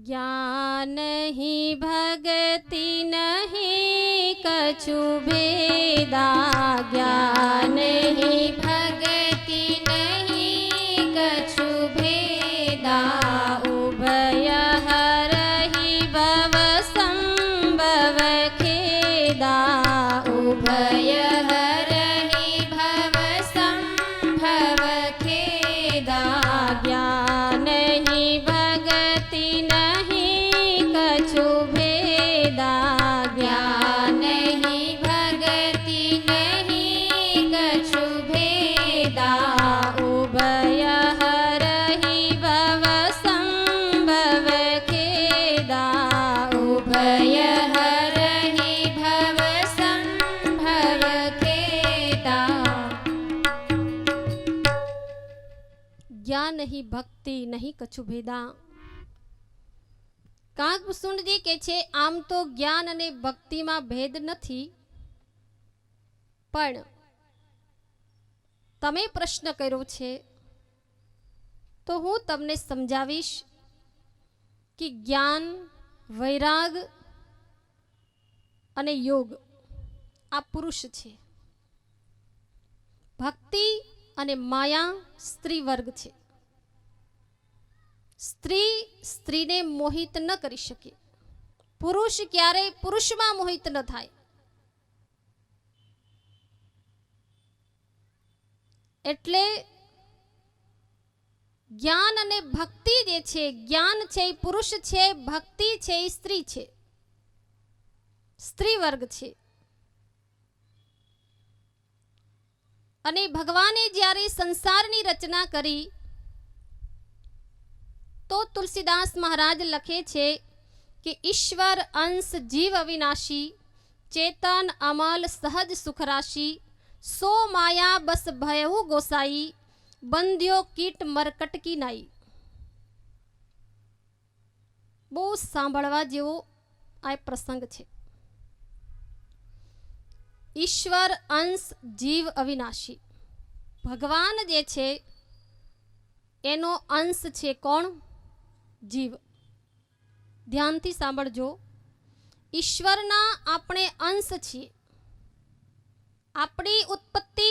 જ્ઞાન નહીં ભક્તિ નહીં કछु ભેદા, જ્ઞાન નહીં ભક્તિ નહીં કछु ભેદા, ઉભય હરહિ ભવ સંભવ ખેદા, ઉભય હરહિ ભવ સંભવ ખેદા, જ્ઞાન નહીં ભક્તિ નહીં કछु ભેદા, જ્ઞાન નહીં ભક્તિ નહીં કछु ભેદા, ઉભય હરહિ ભવ સંભવ ખેદા, ઉભય હરહિ ભવ સંભવ ખેદા. જ્ઞાન નહીં ભક્તિ નહીં કछु ભેદા. કાગભૂષુંડજી કહે છે, આમ તો જ્ઞાન અને ભક્તિમાં ભેદ નથી, પણ તમે પ્રશ્ન કર્યો છે તો હું તમને સમજાવીશ કે જ્ઞાન, વૈરાગ અને યોગ આ પુરુષ છે. ભક્તિ અને માયા સ્ત્રી વર્ગ છે. સ્ત્રી સ્ત્રીને મોહિત ન કરી શકે. પુરુષ ક્યારેય પુરુષમાં મોહિત ન થાય. એટલે જ્ઞાન અને ભક્તિ જે છે, જ્ઞાન છે એ પુરુષ છે, ભક્તિ છે એ સ્ત્રી છે, સ્ત્રી વર્ગ છે. અને ભગવાને જ્યારે સંસારની રચના કરી તો તુલસીદાસ મહારાજ લખે છે કે ઈશ્વર અંશ જીવ અવિનાશી, ચેતન અમલ સહજ સુખ રાશિ, સો માયા બસ ભયહુ ગોસાઈ, બંધ્યો કીટ મરકટ કી નાઈ. બહુ સાંભળવા જેવો આ પ્રસંગ છે. ઈશ્વર અંશ જીવ અવિનાશી. ભગવાન જે છે એનો અંશ છે કોણ? જીવ. ધ્યાનથી સાંભળજો. ઈશ્વરના આપણે અંશ છીએ. આપણી ઉત્પત્તિ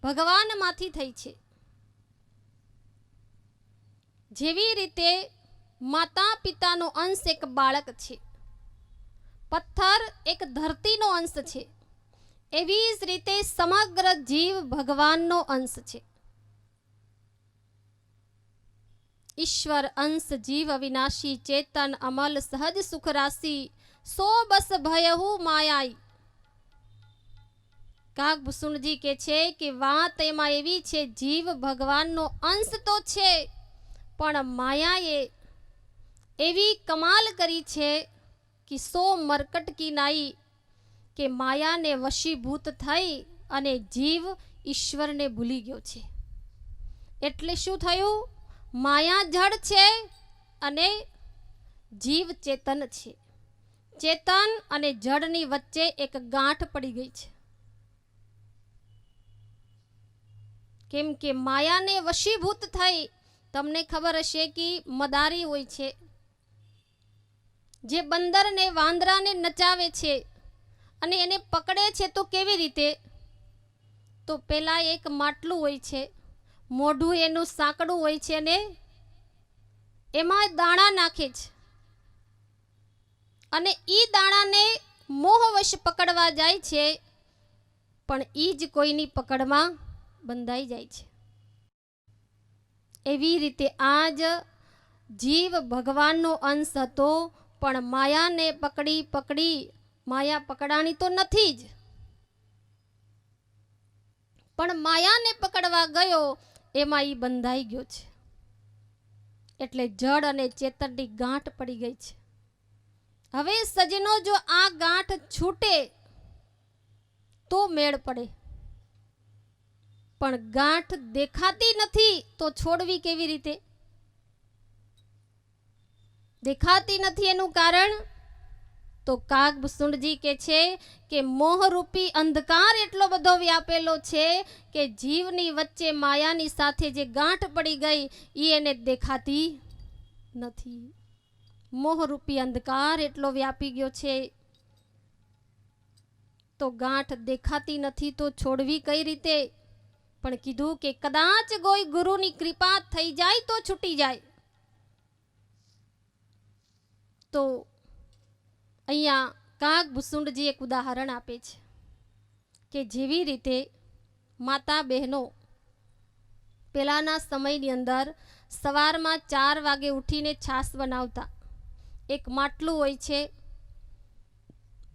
ભગવાનમાંથી થઈ છે. જેવી રીતે માતા પિતાનો અંશ એક બાળક છે, પથ્થર એક ધરતીનો અંશ છે, એવી જ રીતે સમગ્ર જીવ ભગવાનનો અંશ છે. ઈશ્વર અંશ જીવ અવિનાશી ચેતન અમલ સહજ સુખ રાશિ સો બસ ભયહુ માયાઈ. કાગભૂષણજી કે છે કે વાત એમાં એવી છે, જીવ ભગવાનનો અંશ તો છે, પણ માયાએ એવી કમાલ કરી છે કે સો મરકટ કી નાઈ, કે માયાને વશીભૂત થઈ અને જીવ ઈશ્વરને ભૂલી ગયો છે. એટલે શું થયું? માયા જડ છે અને જીવ ચેતન છે. ચેતન અને જડની વચ્ચે એક ગાંઠ પડી ગઈ છે. કેમ કે માયાને વશીભૂત થઈ. તમને ખબર હશે કે મદારી હોય છે જે બંદરને વાંદરાને નચાવે છે અને એને પકડે છે. તો કેવી રીતે? તો પેલા એક માટલું હોય છે, મોઢું એનું સાંકડું હોય છે અને એમાં દાણા નાખે છે અને ઈ દાણાને મોહવશ પકડવા જાય છે, પણ ઈ જ કોઈની પકડમાં બંધાઈ જાય છે. એવી રીતે આજ જીવ ભગવાનનો અંશ હતો, પણ માયાને પકડી માયા પકડાણી તો નથી જ, પણ માયાને પકડવા ગયો એમાં ઈ બંધાઈ ગયો છે. એટલે જડ અને ચેતનની ગાંઠ પડી ગઈ છે. હવે સજનો, જો આ ગાંઠ છૂટે તો મેળ પડે, પણ ગાંઠ દેખાતી નથી તો છોડવી કેવી રીતે? દેખાતી નથી એનું કારણ તો કાગભૂષણજી કે છે કે મોહરૂપી અંધકાર એટલો બધો વ્યાપેલો છે કે જીવની વચ્ચે માયાની સાથે જે ગાંઠ પડી ગઈ એ એને દેખાતી નથી. મોહરૂપી અંધકાર એટલો વ્યાપી ગયો છે તો ગાંઠ દેખાતી નથી તો છોડવી કઈ રીતે? પણ કીધું કે કદાચ કોઈ ગુરુની કૃપા થઈ જાય તો છૂટી જાય. તો અહીંયા કાગભૂષણજી એક ઉદાહરણ આપે છે કે જેવી રીતે માતા બહેનો પેલાના સમયની અંદર સવારમાં 4 વાગે ઉઠીને છાશ બનાવતા. એક માટલું હોય છે,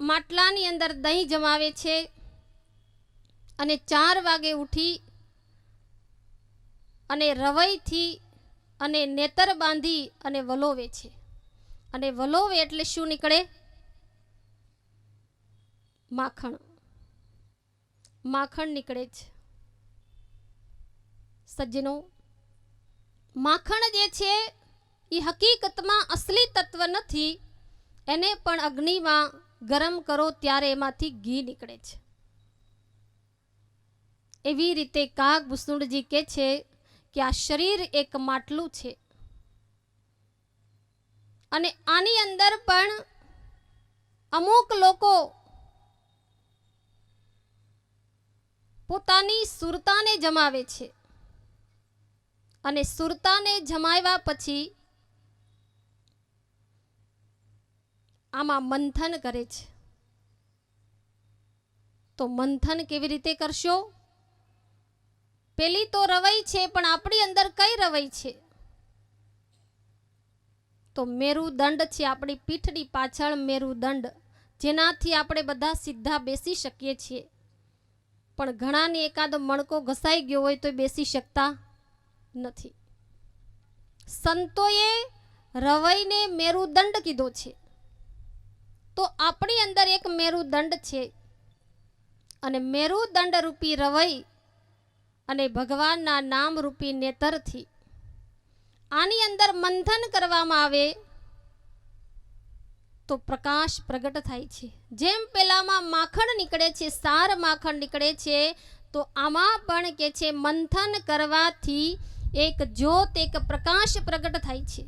માટલાની અંદર દહીં જમાવે છે અને 4 વાગે ઉઠી અને રવઈથી અને નેતર બાંધી અને વલોવે છે. અને વલોવે એટલે શું નીકળે? માખણ. માખણ નીકળે છે. સજ્જનો, માખણ જે છે એ હકીકતમાં અસલી તત્વ નથી. એને પણ અગ્નિમાં ગરમ કરો ત્યારે એમાંથી ઘી નીકળે છે. એવી રીતે કાગભૂષણજી કહે છે કે આ શરીર એક માટલું છે અને આની અંદર પણ અમુક લોકો પોતાની સુરતાને જમાવે છે અને સુરતાને જમાવ્યા પછી આમાં મંથન કરે છે. તો મંથન કેવી રીતે કરશો? પેલી તો રવઈ છે, પણ આપણી અંદર કઈ રવઈ છે? તો મેરુદંડ છે. આપણી પીઠની પાછળ મેરુદંડ, જેનાથી આપણે બધા સીધા બેસી શકીએ છીએ. પણ ઘણાને એકાદ મણકો ઘસાઈ ગયો હોય તો બેસી શકતા નથી. સંતોએ રવઈને મેરુદંડ કીધો છે. તો આપણી અંદર એક મેરુદંડ છે અને મેરુદંડ રૂપી રવઈ અને ભગવાનના નામ રૂપી નેતરથી આની અંદર મંથન કરવામાં આવે તો પ્રકાશ પ્રગટ થાય છે. જેમ પેલામાં માખણ નીકળે છે, સાર માખણ નીકળે છે, તો આમાં પણ કે છે મંથન કરવાથી એક જ્યોત, એક પ્રકાશ પ્રગટ થાય છે.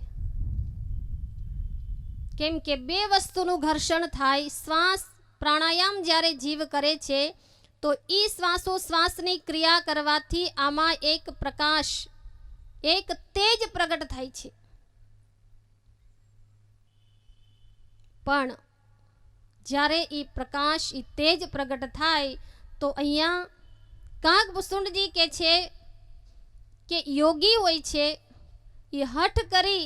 કેમ કે બે વસ્તુનું ઘર્ષણ થાય. શ્વાસ પ્રાણાયામ જ્યારે જીવ કરે છે તો ઈ શ્વાસોશ્વાસની ક્રિયા કરવાથી આમાં એક પ્રકાશ, એક તેજ પ્રગટ થાય છે. પણ જ્યારે ઈ પ્રકાશ, ઈ તેજ પ્રગટ થાય તો અહીંયા કાગભૂષુંડજી કે છે કે યોગી હોય છે એ હઠ કરી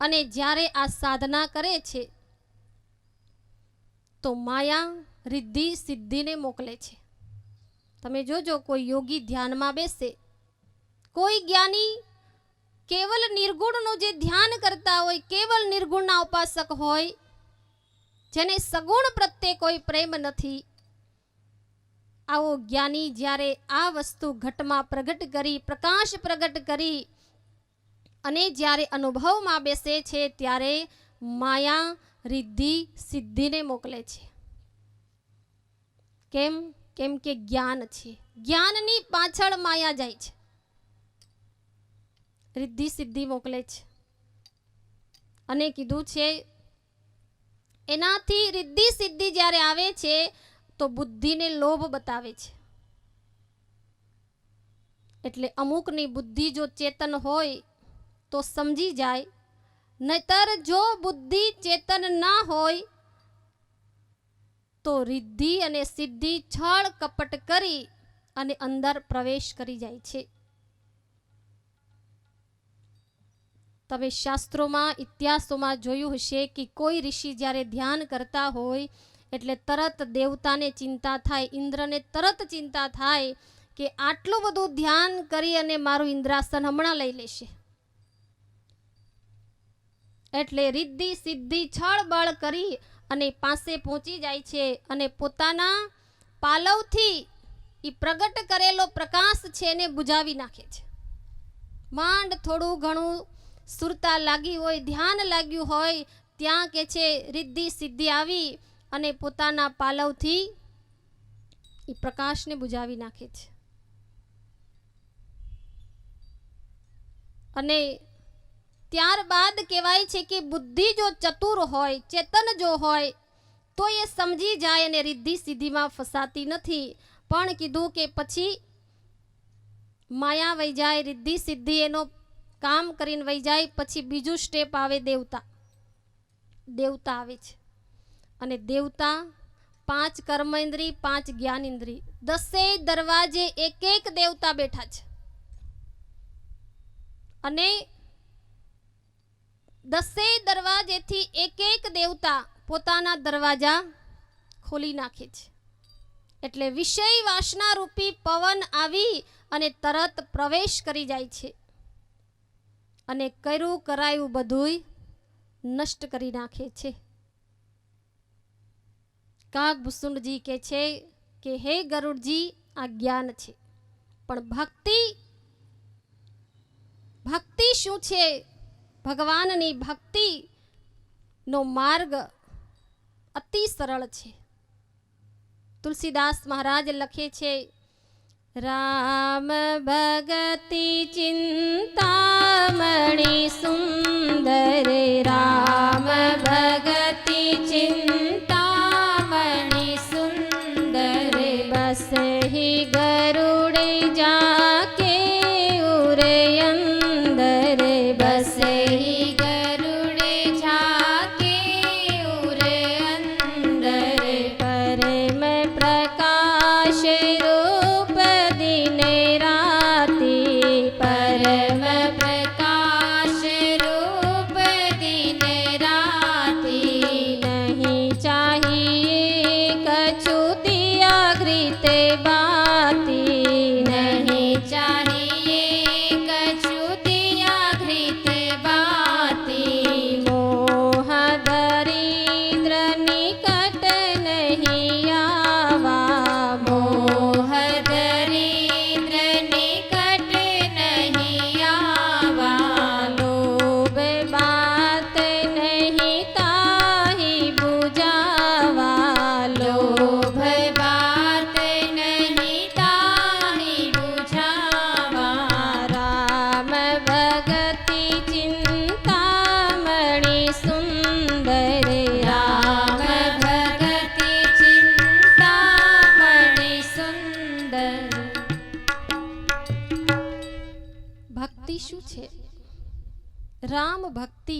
અને જ્યારે આ સાધના કરે છે તો માયા રિદ્ધિ સિદ્ધિને મોકલે છે. તમે જોજો, કોઈ યોગી ધ્યાનમાં બેસે, કોઈ જ્ઞાની કેવલ નિર્ગુણનું જે ધ્યાન કરતા હોય, કેવલ નિર્ગુણના ઉપાસક હોય, જેને સગુણ પ્રત્યે કોઈ પ્રેમ નથી, આવો જ્ઞાની જ્યારે આ વસ્તુ ઘટમાં પ્રગટ કરી, પ્રકાશ પ્રગટ કરી અને જ્યારે અનુભવમાં બેસે છે ત્યારે માયા રિદ્ધિ સિદ્ધિને મોકલે છે. કેમ? કેમ કે જ્ઞાન છે. જ્ઞાનની પાછળ માયા જાય છે, રિદ્ધિ સિદ્ધિ મોકલે છે. અને કીધું છે એનાથી રિદ્ધિ સિદ્ધિ જ્યારે આવે છે તો બુદ્ધિને લોભ બતાવે છે. એટલે અમુકની બુદ્ધિ જો ચેતન હોય તો સમજી જાય, નહીતર જો બુદ્ધિ ચેતન ના હોય તો રિદ્ધિ અને સિદ્ધિ છળ કપટ કરી અને અંદર પ્રવેશ કરી જાય છે. તમે શાસ્ત્રોમાં, ઇતિહાસોમાં જોયું હશે કે કોઈ ઋષિ જ્યારે ધ્યાન કરતા હોય એટલે તરત દેવતાને ચિંતા થાય, ઇન્દ્રને તરત ચિંતા થાય કે આટલું બધું ધ્યાન કરી અને મારું ઇન્દ્રાસન હમણાં લઈ લેશે. એટલે રિદ્ધિ સિદ્ધિ છળબળ કરી અને પાસે પહોંચી જાય છે અને પોતાના પાલવથી એ પ્રગટ કરેલો પ્રકાશ છે એને બુજાવી નાખે છે. માંડ થોડું ઘણું સુરતા લાગી હોય, ધ્યાન લાગ્યું હોય, ત્યાં કે છે રિદ્ધિ સિદ્ધિ આવી અને પોતાના પાલવથી એ પ્રકાશને બુજાવી નાખે છે. અને ત્યારબાદ કહેવાય છે કે બુદ્ધિ જો ચતુર હોય, ચેતન જો હોય તો એ સમજી જાય અને રિદ્ધિ સિદ્ધિમાં ફસાતી નથી. પણ કીધું કે પછી માયા વહી જાય, રિદ્ધિ સિદ્ધિ એનો કામ કરીને વહી જાય, પછી બીજું સ્ટેપ આવે દેવતા. દેવતા આવે છે અને દેવતા 5 કર્મેન્દ્રિય, 5 જ્ઞાનેન્દ્રિય, 10 દરવાજે એક એક દેવતા બેઠા છે. અને 10 દરવાજેથી એક એક દેવતા પોતાના દરવાજા ખોલી નાખે છે. એટલે વિષય વાસના રૂપી પવન આવી અને તરત પ્રવેશ કરી જાય છે અને કર્યું કરાયું બધુંય નષ્ટ કરી નાખે છે. કાગભૂષુંડજી કહે છે કે હે ગરુડજી, આ જ્ઞાન છે, પણ ભક્તિ, ભક્તિ શું છે? ભગવાનની ભક્તિ નો માર્ગ અતિ સરળ છે. તુલસીદાસ મહારાજ લખે છે, રામ ભગતિ ચિંતામણી સુંદર, રામ ભગતિ ચિંતામણી સુંદર, બસ હી ગરુડ જાકે ઉરે અંદર, બસ હી ગરુડ જાકે ઉરે અંદર, પરમ પ્રકાશ રૂપ દિને રાતે, પરમ પ્રકાશ રૂપ રામ ભક્તિ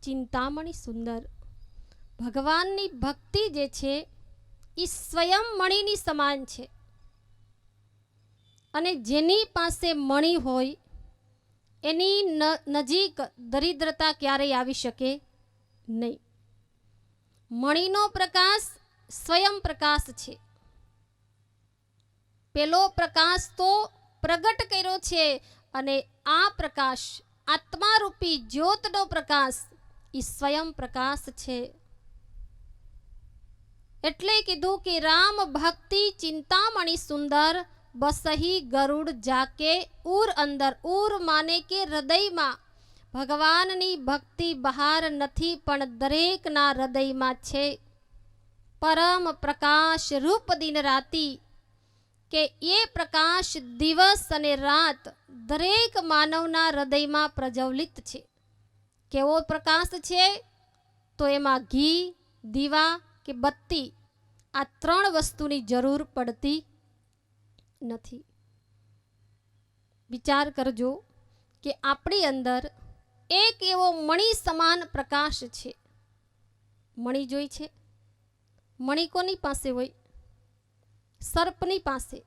ચિંતામણી સુંદર. ભગવાનની ભક્તિ જે છે એ સ્વયં મણીની સમાન છે. અને જેની પાસે મણી હોય એની નજીક દરિદ્રતા ક્યારેય આવી શકે નહીં. મણીનો પ્રકાશ સ્વયં પ્રકાશ છે. પેલો પ્રકાશ તો પ્રગટ કર્યો છે અને આ પ્રકાશ આત્મારૂપી જ્યોતનો પ્રકાશ એ સ્વયં પ્રકાશ છે. એટલે કીધું કે રામ ભક્તિ ચિંતામણી સુંદર બસહી ગરુડ જાકે ઉર અંદર. ઉર માને કે હૃદયમાં. ભગવાનની ભક્તિ બહાર નથી પણ દરેકના હૃદયમાં છે. પરમ પ્રકાશ રૂપ દિન રાતી, કે એ પ્રકાશ દિવસ અને રાત દરેક માનવના હૃદયમાં પ્રજ્વલિત છે. કેવો પ્રકાશ છે? તો એમાં ઘી, દીવા કે બત્તી આ ત્રણ વસ્તુની જરૂર પડતી નથી. વિચાર કરજો કે આપણી અંદર એક એવો મણી સમાન પ્રકાશ છે. મણી જોઈ છે? મણી કોની પાસે હોય? સર્પની પાસે.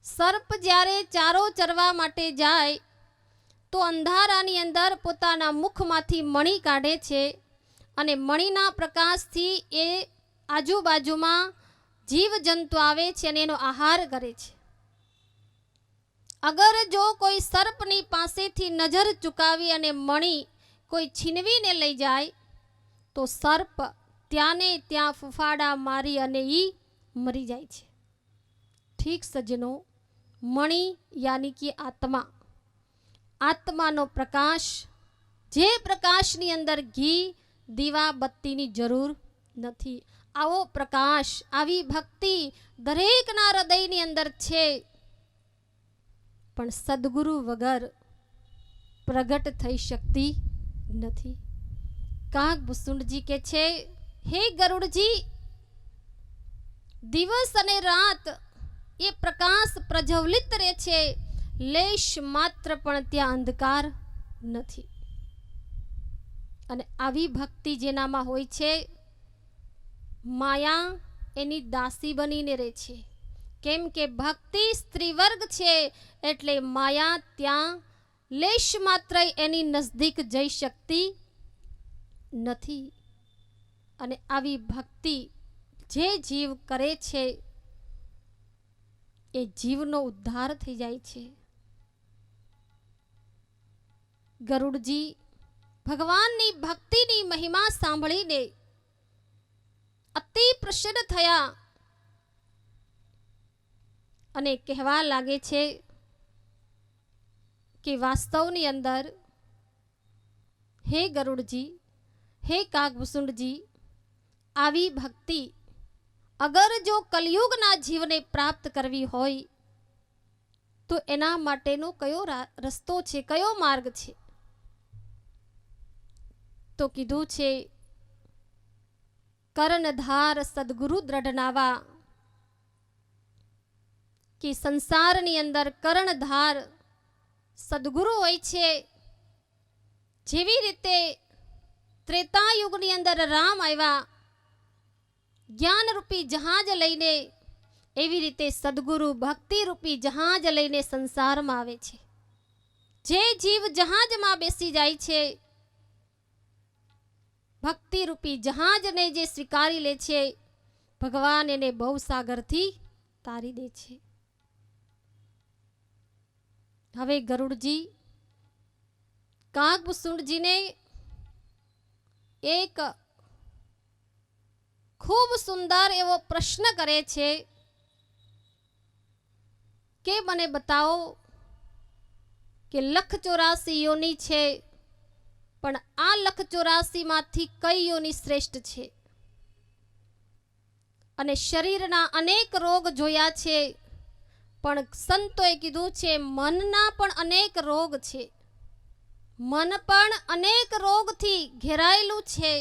સર્પ જ્યારે ચારો ચરવા માટે જાય તો અંધારાની અંદર પોતાના મુખમાંથી મણી કાઢે છે અને મણીના પ્રકાશથી એ આજુબાજુમાં જીવજંતુ આવે છે અને એનો આહાર કરે છે. અગર જો કોઈ સર્પની પાસેથી નજર ચૂકાવી અને મણી કોઈ છીનવીને લઈ જાય તો સર્પ ત્યાંને ત્યાં ફૂફાડા મારી અને ઈ મરી જાય છે. ઠીક સજ્જનો, મણી યાની કે આત્મા. આત્માનો પ્રકાશ, જે પ્રકાશની અંદર ઘી, દીવા, બત્તીની જરૂર નથી. આવો પ્રકાશ, આવી ભક્તિ દરેકના હૃદયની અંદર છે. પણ સદગુરુ વગર પ્રગટ થઈ શકતી નથી. કાગભૂષુંડજી કે છે, હે ગરુડજી, દિવસ અને રાત એ પ્રકાશ પ્રજ્વલિત રહે છે, લેશ માત્ર પણ ત્યાં અંધકાર નથી. અને આવી ભક્તિ જેનામાં હોય છે, માયા એની દાસી બનીને રહે છે. કેમ કે ભક્તિ સ્ત્રી વર્ગ છે એટલે માયા ત્યાં લેશ માત્ર એની નજદીક જઈ શકતી નથી. અને આવી ભક્તિ જે જીવ કરે છે એ જીવનો ઉદ્ધાર થઈ જાય છે. ગરુડજી ભગવાનની ભક્તિની મહિમા સાંભળીને અતિ પ્રસન્ન થયા અને કહેવા લાગે છે કે વાસ્તવની અંદર હે ગરુડજી, હે કાગભૂષુંડજી, આવી ભક્તિ અગર જો કલયુગના જીવને પ્રાપ્ત કરવી હોય તો એના માટેનો કયો રસ્તો છે, કયો માર્ગ છે? તો કીધું છે, કર્ણધાર સદગુરુ દ્રઢનાવા. કે સંસારની અંદર કર્ણધાર સદગુરુ હોય છે. જેવી રીતે ત્રેતાયુગની અંદર રામ આવ્યા જ્ઞાનરૂપી જહાજ લઈને, એવી રીતે સદગુરુ ભક્તિરૂપી જહાજ લઈને સંસારમાં આવે છે. જે જીવ જહાજમાં બેસી જાય છે, ભક્તિરૂપી જહાજને જે સ્વીકારી લે છે, ભગવાન એને ભવસાગરથી તારી દે છે. હવે ગરુડજી કાગભૂષુંડજીને એક ખૂબ સુંદર એવો પ્રશ્ન કરે છે કે મને બતાવો કે 184 યોની છે, પણ આ 184 માંથી કઈ યોની શ્રેષ્ઠ છે? અને શરીરના અનેક રોગ જોયા છે, પણ સંતોએ કીધું છે મનના પણ અનેક રોગ છે. મન પણ અનેક રોગથી ઘેરાયેલું છે.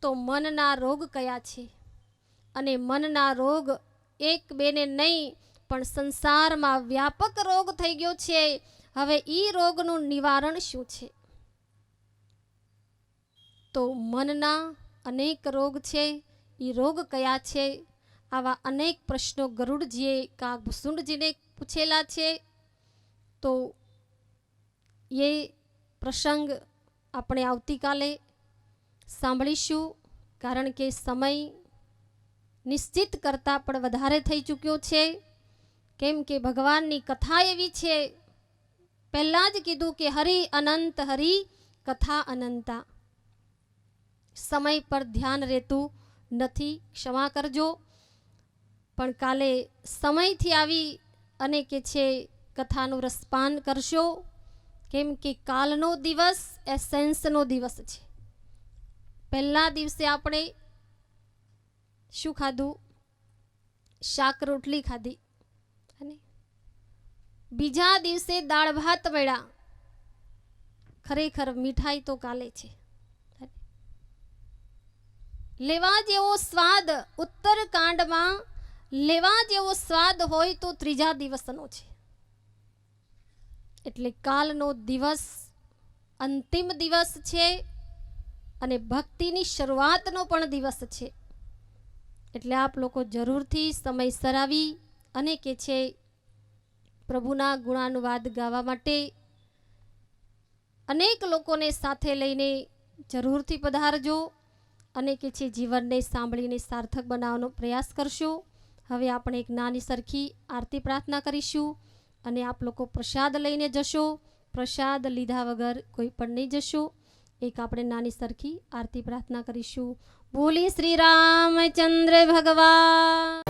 તો મનના રોગ કયા છે? અને મનના રોગ એક બેને નહીં પણ સંસારમાં વ્યાપક રોગ થઈ ગયો છે. હવે ઈ રોગનું નિવારણ શું છે? તો મનના અનેક રોગ છે, એ રોગ કયા છે, આવા અનેક પ્રશ્નો ગરુડજીએ કાગભૂસુંડજીને પૂછેલા છે. તો એ પ્રસંગ આપણે આવતીકાલે સાંભળીશું, કારણ કે સમય નિશ્ચિત કરતાં પણ વધારે થઈ ચૂક્યો છે. કેમ કે ભગવાનની કથા એવી છે, પહેલાં જ કીધું કે હરિ અનંત, હરિ કથા અનંતા. સમય પર ધ્યાન રહેતું નથી, ક્ષમા કરજો. પણ કાલે સમયથી આવી અને કે છે કથાનું રસપાન કરશો. કેમ કે કાલનો દિવસ એસેન્સનો દિવસ છે. પહેલા દિવસે આપણે શું ખાધું? શાક રોટલી ખાધી, અને બીજા દિવસે દાળ ભાત મળ્યા. ખરેખર મીઠાઈ તો કાલે છે. લેવા જેવો સ્વાદ ઉત્તરકાંડમાં લેવા જેવો સ્વાદ હોય તો ત્રીજા દિવસનો છે. એટલે કાલનો દિવસ અંતિમ દિવસ છે અને ભક્તિની શરૂઆતનો પણ દિવસ છે. એટલે આપ લોકો જરૂરથી સમયસર આવી અને કે છે પ્રભુના ગુણાનુવાદ ગાવા માટે અનેક લોકોને સાથે લઈને જરૂરથી પધારજો અને કે છે જીવનને સાંભળીને સાર્થક બનાવવાનો પ્રયાસ કરશો. હવે આપણે એક નાની સરખી આરતી પ્રાર્થના કરીશું અને આપ લોકો પ્રસાદ લઈને જશો. પ્રસાદ લીધા વગર કોઈ પણ નહીં જશો. એક આપણે નાની સરખી આરતી પ્રાર્થના કરીશું. બોલી શ્રી રામચંદ્ર ભગવાન.